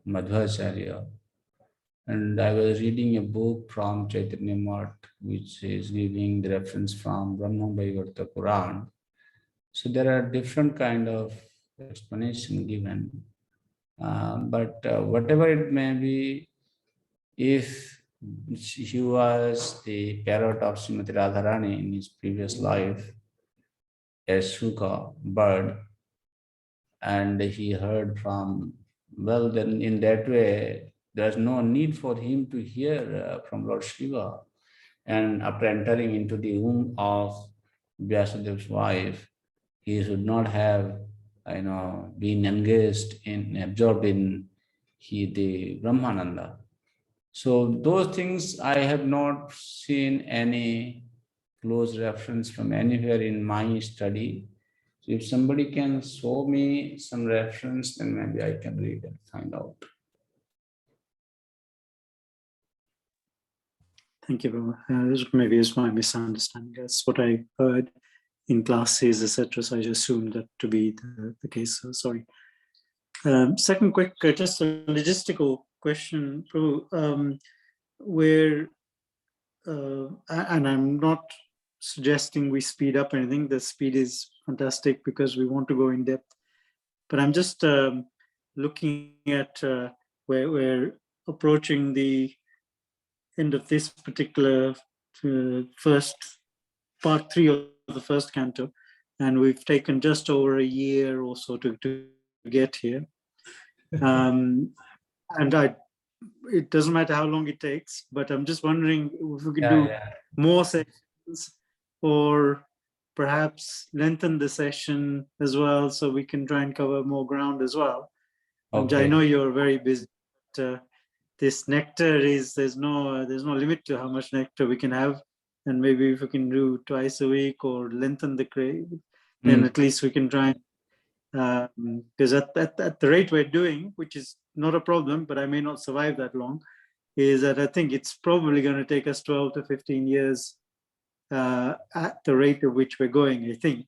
Madhvacharya. And I was reading a book from Chaitanya Math, which is giving the reference from Brahma Vaivarta Puran. So there are different kind of explanation given. But whatever it may be, if he was the parrot of Srimati Radharani in his previous life, as Sukha bird, and he heard from, well, then in that way, there's no need for him to hear from Lord Shiva. And after entering into the womb of Vyasadev's wife, he should not have, been engaged in, absorbed in the Brahmananda. So those things I have not seen any close reference from anywhere in my study. So if somebody can show me some reference, then maybe I can read and find out. Thank you, Prabhu. Maybe it's my misunderstanding. That's what I heard in classes, etc. So I just assumed that to be the case. So sorry. Second quick, just a logistical question, Prabhu. Where, and I'm not suggesting we speed up anything. The speed is fantastic because we want to go in depth. But I'm just looking at where we're approaching the end of this particular first part 3 of the first canto, and we've taken just over a year or so to get here. And it doesn't matter how long it takes, but I'm just wondering if we could do more sessions or perhaps lengthen the session as well, so we can try and cover more ground as well. Okay. I know you're very busy, but this nectar is, there's no limit to how much nectar we can have, and maybe if we can do twice a week or lengthen the crave, then at least we can try. Because at the rate we're doing, which is not a problem, but I may not survive that long, is that I think it's probably going to take us 12 to 15 years at the rate at which we're going, I think.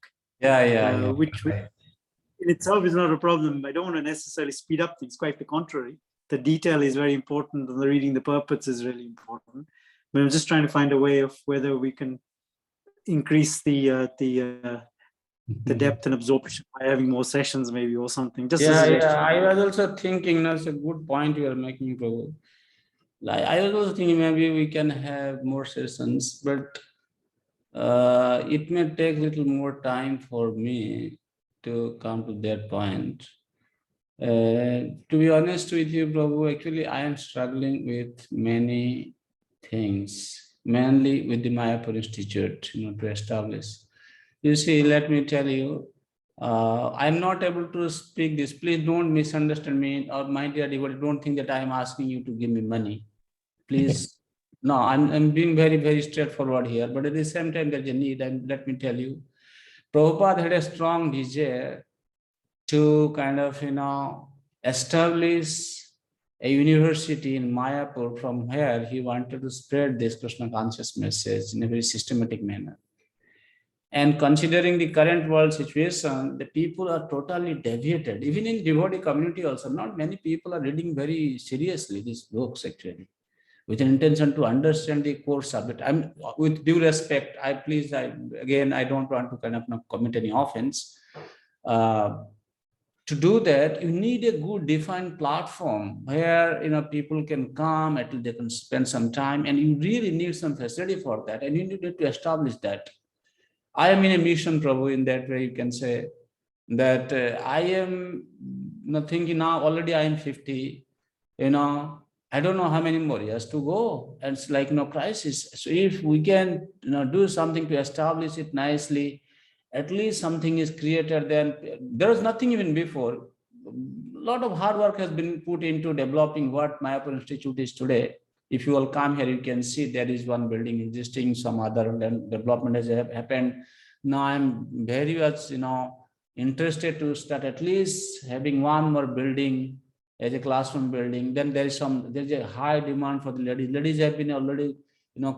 Which in itself is not a problem. I don't want to necessarily speed up things, quite the contrary. The detail is very important, and the reading the purports is really important. But I'm just trying to find a way of whether we can increase the depth and absorption by having more sessions, maybe, or something. Just I was also thinking, that's a good point you are making, Prabhu. I was also thinking maybe we can have more sessions, but It may take a little more time for me to come to that point. To be honest with you, Prabhu, actually I am struggling with many things, mainly with the Mayapur Institute, to establish. You see, let me tell you, I'm not able to speak this. Please don't misunderstand me, or my dear devotee, don't think that I'm asking you to give me money. Please, no, I'm being very, very straightforward here. But at the same time, there's a need, and let me tell you, Prabhupada had a strong desire to kind of, establish a university in Mayapur, from where he wanted to spread this Krishna conscious message in a very systematic manner. And considering the current world situation, the people are totally deviated. Even in devotee community also, not many people are reading very seriously these books actually, with an intention to understand the core subject. I'm, with due respect, I don't want to kind of commit any offense. To do that, you need a good defined platform where people can come, at least they can spend some time, and you really need some facility for that, and you need to establish that. I am in a mission, Prabhu, in that way you can say that I am thinking now, already I am 50, I don't know how many more years to go. And it's like no crisis. So if we can do something to establish it nicely, at least something is created, then there was nothing even before. A lot of hard work has been put into developing what Mayapur Institute is today. If you all come here, you can see there is one building existing, some other development has happened. Now I'm very much, interested to start at least having one more building as a classroom building. Then there's a high demand for the ladies. Ladies have been already,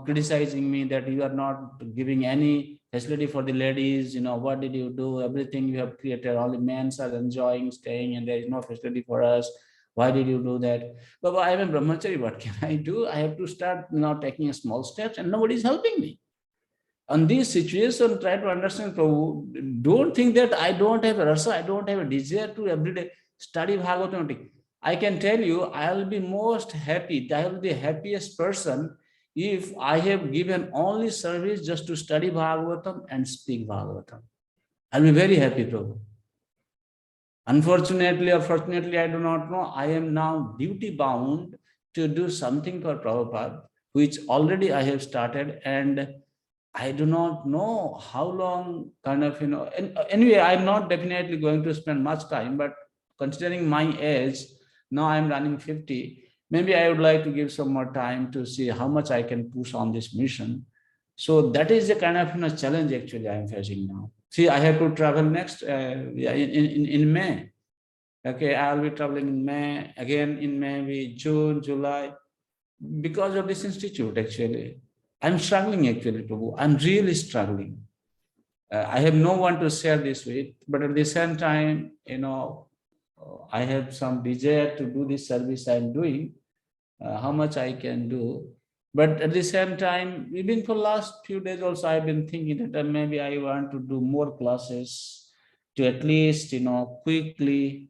criticizing me that you are not giving any facility for the ladies. What did you do? Everything you have created, all the men are enjoying staying, and there is no facility for us. Why did you do that? But I am a brahmachari. What can I do? I have to start taking small steps, and nobody is helping me. On this situation, try to understand, Prabhu. Don't think that I don't have a rasa, I don't have a desire to everyday study Bhagavatam. I can tell you, I'll be most happy, I will be the happiest person if I have given only service just to study Bhagavatam and speak Bhagavatam. I'll be very happy, Prabhu. Unfortunately or fortunately, I do not know, I am now duty bound to do something for Prabhupada, which already I have started, and I do not know how long kind of, and anyway, I'm not definitely going to spend much time, but considering my age, now I'm running 50, maybe I would like to give some more time to see how much I can push on this mission. So that is the kind of challenge actually I'm facing now. See, I have to travel next, in May. Okay, I'll be traveling in May, again in May, June, July, because of this institute actually. I'm struggling actually, Prabhu. I'm really struggling. I have no one to share this with, but at the same time, I have some desire to do this service I'm doing, how much I can do. But at the same time, even for last few days also, I've been thinking that maybe I want to do more classes to at least, quickly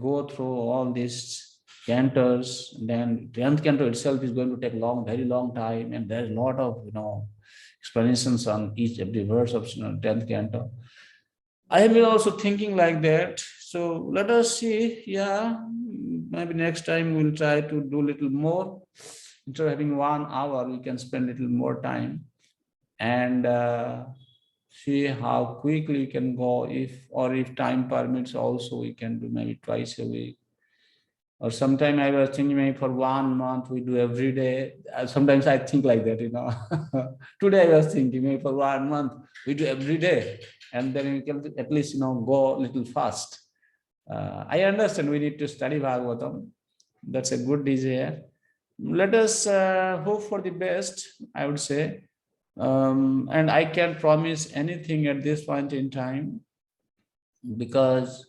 go through all these cantors. Then 10th canto itself is going to take very long time, and there's a lot of explanations on each every verse of 10th canto. I have been also thinking like that. So let us see. Yeah, maybe next time we'll try to do a little more. Instead of having 1 hour, we can spend a little more time and see how quickly we can go. If time permits, also we can do maybe twice a week. Or sometime I was thinking maybe for 1 month we do every day. Sometimes I think like that, Today I was thinking maybe for 1 month we do every day, and then we can at least go a little fast. I understand we need to study Bhagavatam. That's a good desire. Let us hope for the best, I would say. And I can't promise anything at this point in time because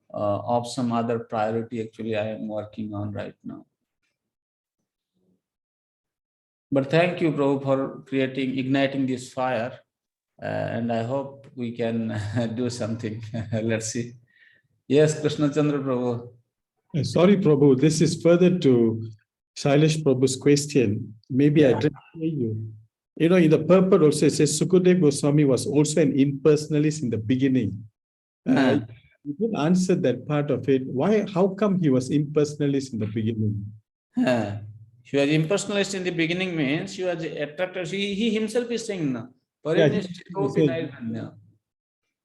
of some other priority actually I am working on right now. But thank you, Prabhu, for igniting this fire. And I hope we can do something. Let's see. Yes, Krishna Chandra Prabhu. Sorry, Prabhu, this is further to Shailesh Prabhu's question. Maybe I didn't hear you. You know, in the purport also it says Sukadev Goswami was also an impersonalist in the beginning. Hmm. You didn't answer that part of it. Why? How come he was impersonalist in the beginning? Huh. He was impersonalist in the beginning means he was attracted. He himself is saying na. Yeah, he Parinishthitopi said, nairanya.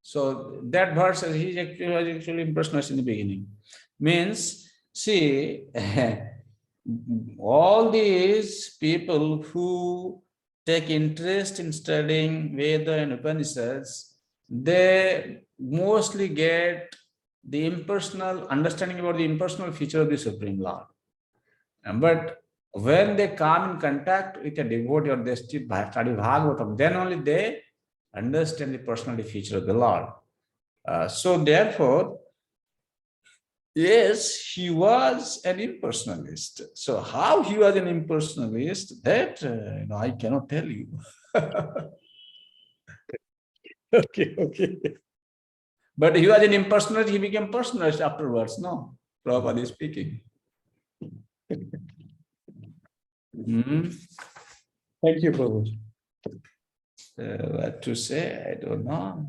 So that verse says he was actually impersonalist in the beginning. Means, see, all these people who take interest in studying Veda and Upanishads, they mostly get the impersonal understanding about the impersonal feature of the Supreme Lord. But when they come in contact with a devotee or they study Bhagavatam, then only they understand the personality feature of the Lord. So therefore, yes, he was an impersonalist. So how he was an impersonalist, that I cannot tell you. okay, okay. But he was an impersonalist, he became personalist afterwards, no? Prabhupada is speaking. Hmm. Thank you, Prabhu. What to say? I don't know.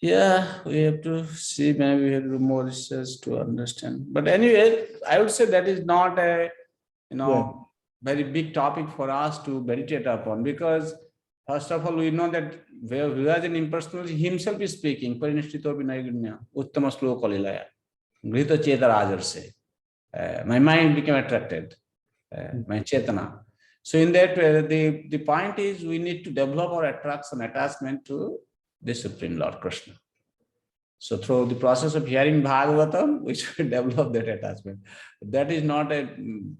Yeah, we have to see, maybe we have to do more research to understand. But anyway, I would say that is not a, Yeah. very big topic for us to meditate upon, because first of all, we know that where he was an impersonal, himself is speaking, Parinishthito Vinayaganya, Uttama Sloka Lilaya, Grita Cheta Rajarse. My mind became attracted, my Chetana. So in that way, the point is we need to develop our attraction, attachment to the Supreme Lord Krishna. So through the process of hearing Bhagavatam, we should develop that attachment. That is not a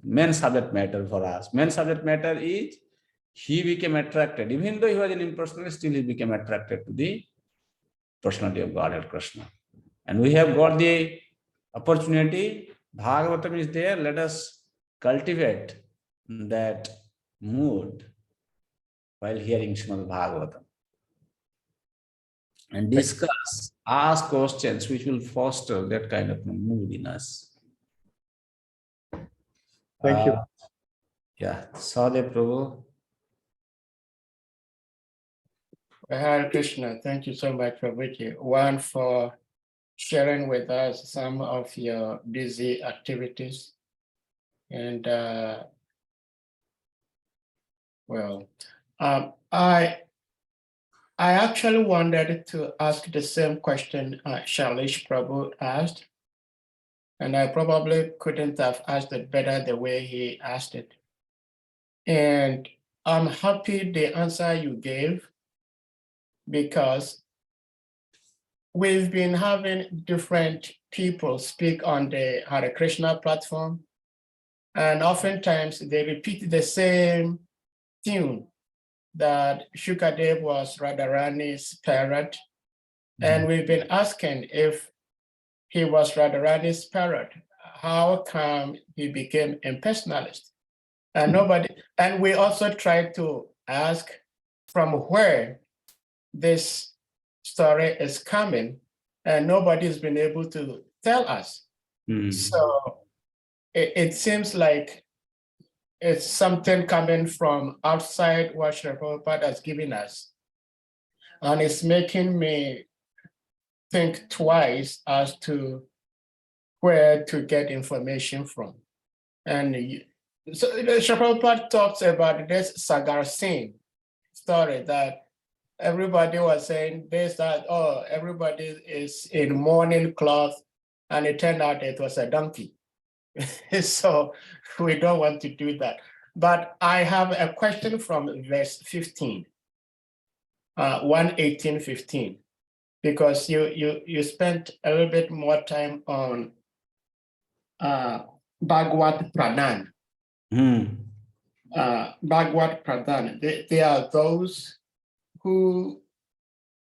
main subject matter for us. Main subject matter is he became attracted. Even though he was an impersonalist, still he became attracted to the personality of Godhead Krishna. And we have got the opportunity. Bhagavatam is there. Let us cultivate that mood while hearing Srimad Bhagavatam. And discuss, ask questions which will foster that kind of mood in us. Thank you. Yeah, Sadhya Prabhu. Hare Krishna, thank you so much, Prabhuji. One, for sharing with us some of your busy activities. And I actually wanted to ask the same question Shailesh Prabhu asked, and I probably couldn't have asked it better the way he asked it. And I'm happy the answer you gave, because we've been having different people speak on the Hare Krishna platform, and oftentimes they repeat the same tune, that Shukadev was Radharani's parrot. And we've been asking if he was Radharani's parrot, how come he became impersonalist? And and we also tried to ask from where this story is coming, and nobody's been able to tell us. So it seems like it's something coming from outside what Sri Prabhupada has given us. And it's making me think twice as to where to get information from. And so Sri Prabhupada talks about this Sagar Singh story, that everybody was saying this, that, oh, everybody is in mourning cloth, and it turned out it was a donkey. So we don't want to do that. But I have a question from verse 15, 1:18:15, because you spent a little bit more time on Bhagavad Pradhan. Bhagavad Pradhan. They are those who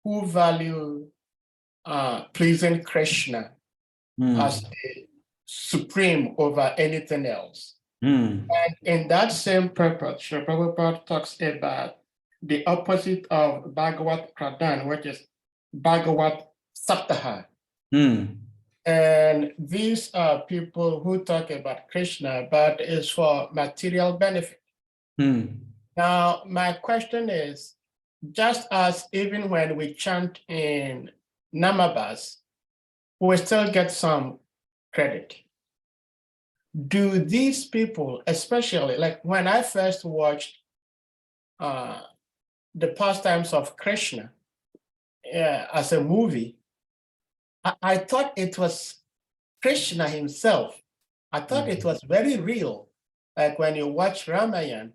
value pleasing Krishna as the supreme over anything else. And in that same purpose, Sri Prabhupada talks about the opposite of Bhagavad Pradhan, which is Bhagavad Saptaha. And these are people who talk about Krishna, but it's for material benefit. Now, my question is, just as even when we chant in Namabas, we still get some credit. Do these people, especially like when I first watched the pastimes of Krishna as a movie, I thought it was Krishna himself. I thought it was very real. Like when you watch Ramayana,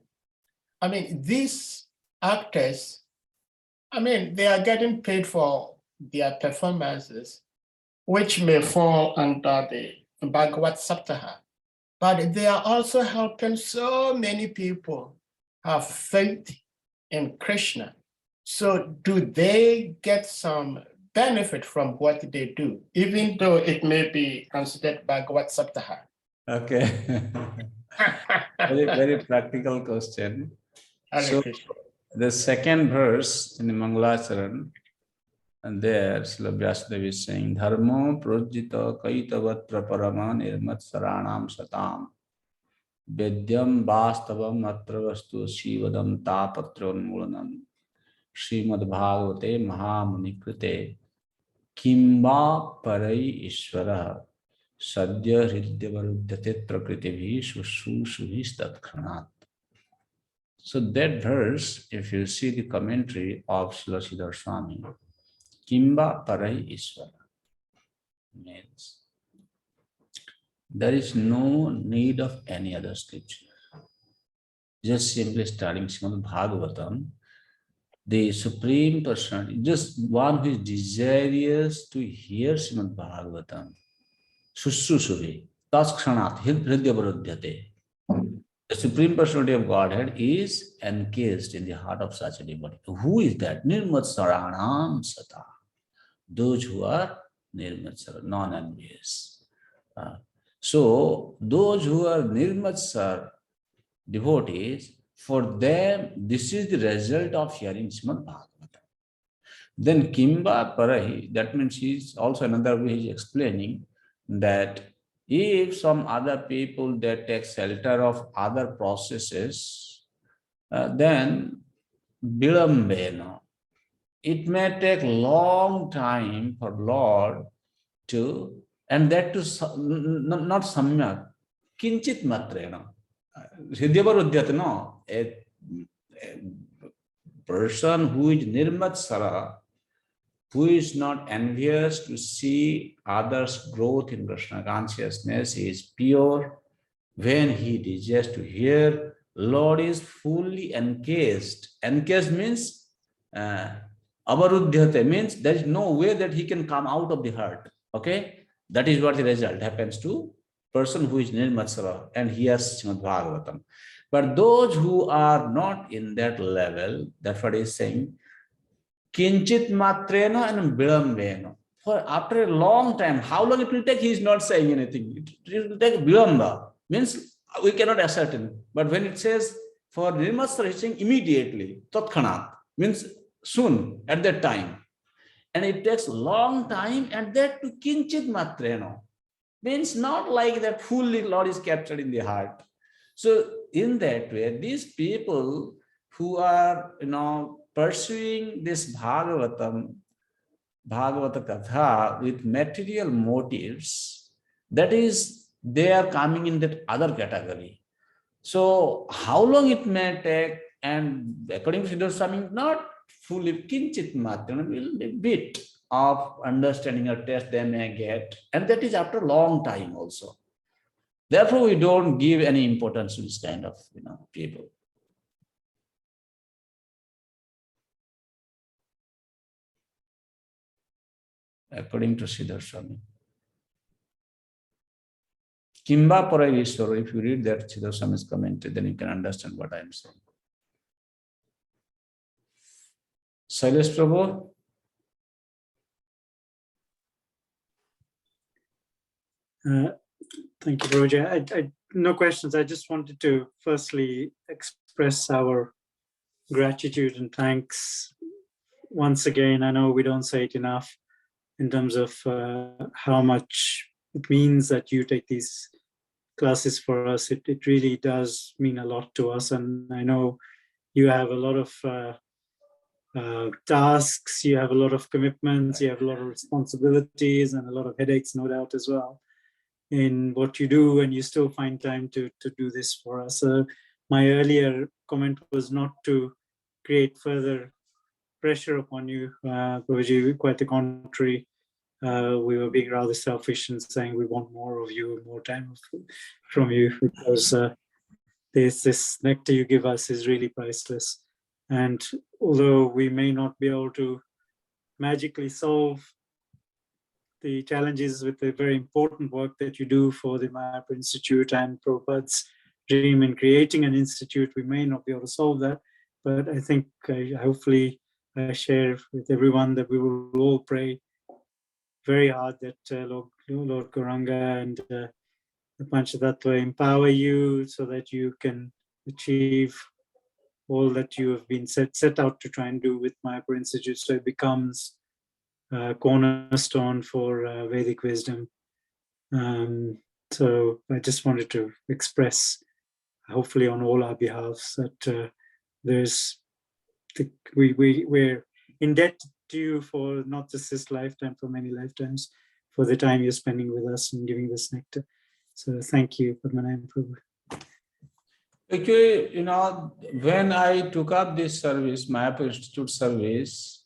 I mean, these actors, I mean, they are getting paid for their performances, which may fall under the Bhagavad Saptaha. But they are also helping so many people have faith in Krishna. So do they get some benefit from what they do, even though it may be considered Bhagavad Saptaha? Okay. Very practical question. So the second verse in the Mangalacharan, and there Srila Vyasadeva is saying, Dharmo projita kaitavatra parama nirmat saranam satam vedyam vastavam atra vastu shivadam tapatron mulanam Srimad Bhagavate Mahamuni Krite Kimba Parai Ishvara Sadya Hridya Varudhyate Prakritivi Shushuvistat Khanat. So that verse, if you see the commentary of Srila Siddhar Swami, Kimba Parai Ishvara means there is no need of any other scripture. Just simply studying Srimad Bhagavatam, the Supreme Personality, just one who is desirous to hear Srimad Bhagavatam, Shushusuvi, Taskshanat, Hridya Varudhyate. The Supreme Personality of Godhead is encased in the heart of such a devotee. Who is that? Nirmat Saranam Sata. Those who are Nirmat Sara, non-envious. So, those who are Nirmat Sara devotees, for them, this is the result of hearing Srimad Bhagavatam. Then Kimba Parahi, that means he's also another way he's explaining that if some other people that take shelter of other processes, then Bilambena, it may take long time for Lord to, and that to not samyak, kinchit matrena. Hridyavarudhyate, no, a person who is nirmat sara, who is not envious to see others' growth in Krishna consciousness, he is pure. When he desires to hear, Lord is fully encased. Encased means avarudhyate, means there is no way that he can come out of the heart. Okay, that is what the result happens to person who is nirmatsara and hears Srimad Bhagavatam. But those who are not in that level, that's what he's saying, kinchit matrena and bilambena. For after a long time, how long it will take, he is not saying anything. It will take bilamba, means we cannot ascertain. But when it says for nirmatsara, he's saying immediately, tatkhanat, means soon, at that time. And it takes a long time, and that to kinchit matrena, means not like that fully Lord is captured in the heart. So in that way, these people who are, pursuing this Bhagavata Katha with material motives, that is, they are coming in that other category. So how long it may take, and according to Siddhar Swami, not fully kinchit matra, a bit of understanding or test they may get, and that is after a long time also. Therefore, we don't give any importance to this kind of people. According to Siddhar Swami. Kimba Parayishwara, if you read that Siddhar Swami's commentary, then you can understand what I am saying. Silas Prabhu? Thank you, Prabhuji. No questions. I just wanted to firstly express our gratitude and thanks once again. I know we don't say it enough in terms of how much it means that you take these classes for us. It really does mean a lot to us. And I know you have a lot of tasks, you have a lot of commitments, you have a lot of responsibilities and a lot of headaches, no doubt, as well, in what you do, and you still find time to do this for us. My earlier comment was not to create further pressure upon you, Prabhuji. Quite the contrary. We were being rather selfish and saying we want more of you, more time from you, because this nectar you give us is really priceless. And although we may not be able to magically solve the challenges with the very important work that you do for the Mayapur Institute and Prabhupada's dream in creating an institute, we may not be able to solve that. But I think hopefully I share with everyone that we will all pray very hard that Lord Gauranga and the Panchatattva empower you so that you can achieve all that you have been set out to try and do with Mayapur Institute, so it becomes a cornerstone for Vedic wisdom. So I just wanted to express, hopefully on all our behalves, that we're in debt to you for not just this lifetime, for many lifetimes, for the time you're spending with us and giving this nectar. So thank you, Padmanayana Prabhu. Actually, when I took up this service, Mayapur Institute service,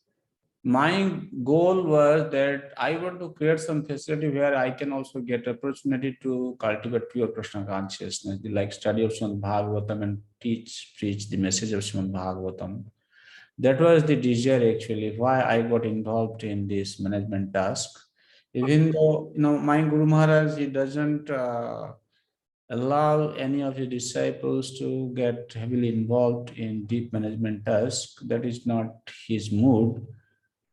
my goal was that I want to create some facility where I can also get opportunity to cultivate pure Krishna consciousness, like study of Srimad Bhagavatam and preach the message of Srimad Bhagavatam. That was the desire actually, why I got involved in this management task. Even though, my Guru Maharaj, he doesn't allow any of his disciples to get heavily involved in deep management tasks. That is not his mood.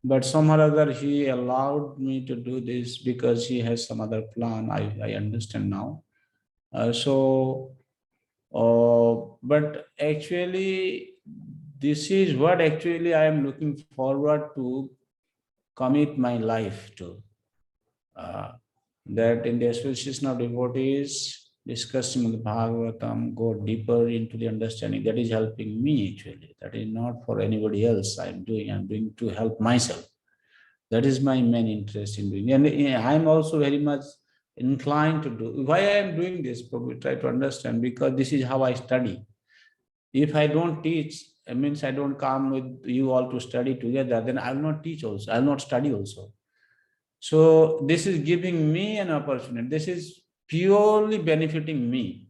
But somehow or other, he allowed me to do this because he has some other plan. I understand now. But actually, this is what actually I am looking forward to commit my life to. That in the association of devotees, discuss Srimad Bhagavatam, go deeper into the understanding. That is helping me actually. That is not for anybody else. I'm doing to help myself. That is my main interest in doing. And I'm also very much inclined to do. Why I am doing this, probably try to understand, because this is how I study. If I don't teach, it means I don't come with you all to study together, then I will not teach also. I will not study also. So this is giving me an opportunity. This is purely benefiting me.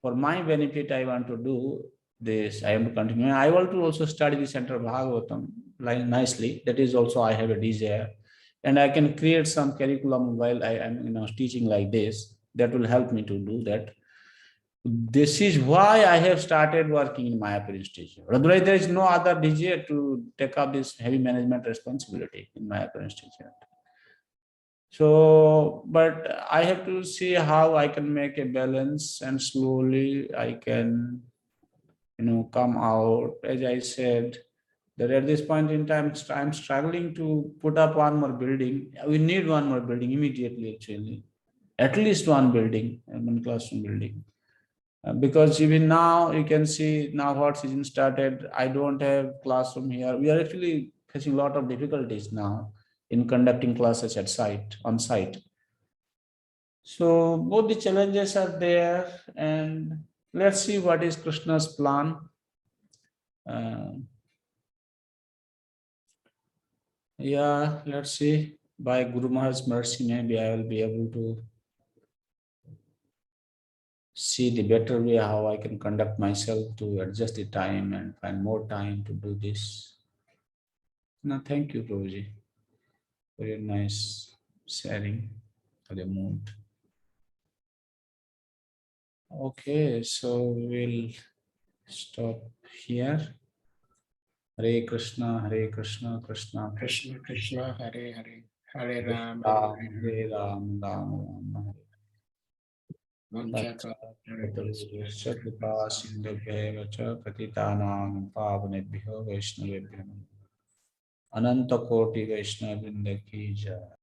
For my benefit, I want to do this. I am to continue. I want to also study the Center of Bhagavatam nicely. That is also I have a desire. And I can create some curriculum while I am teaching like this. That will help me to do that. This is why I have started working in Mayapur Institute. Otherwise, there is no other desire to take up this heavy management responsibility in Mayapur Institute. So, but I have to see how I can make a balance, and slowly I can, come out. As I said, that at this point in time, I'm struggling to put up one more building. We need one more building immediately, actually. At least one building, one classroom building. Because even now, you can see now what season started, I don't have classroom here. We are actually facing a lot of difficulties now in conducting classes on site. So both the challenges are there, and let's see what is Krishna's plan. Yeah, let's see. By Guru Maharaj's mercy, maybe I will be able to see the better way how I can conduct myself to adjust the time and find more time to do this. No, thank you, Prabhuji, for your nice sharing of the mood. Okay, so we'll stop here. Hare Krishna, Krishna Krishna Krishna, Hare Hare, Hare Ram, Rama, Hare Ram, Ram Ram, Hare कृपा सिन्धुभ्येव च पतितानां पावनेभ्यो वैष्णवेभ्यो नमः। अनंत कोटि वैष्णव वृंद की जय।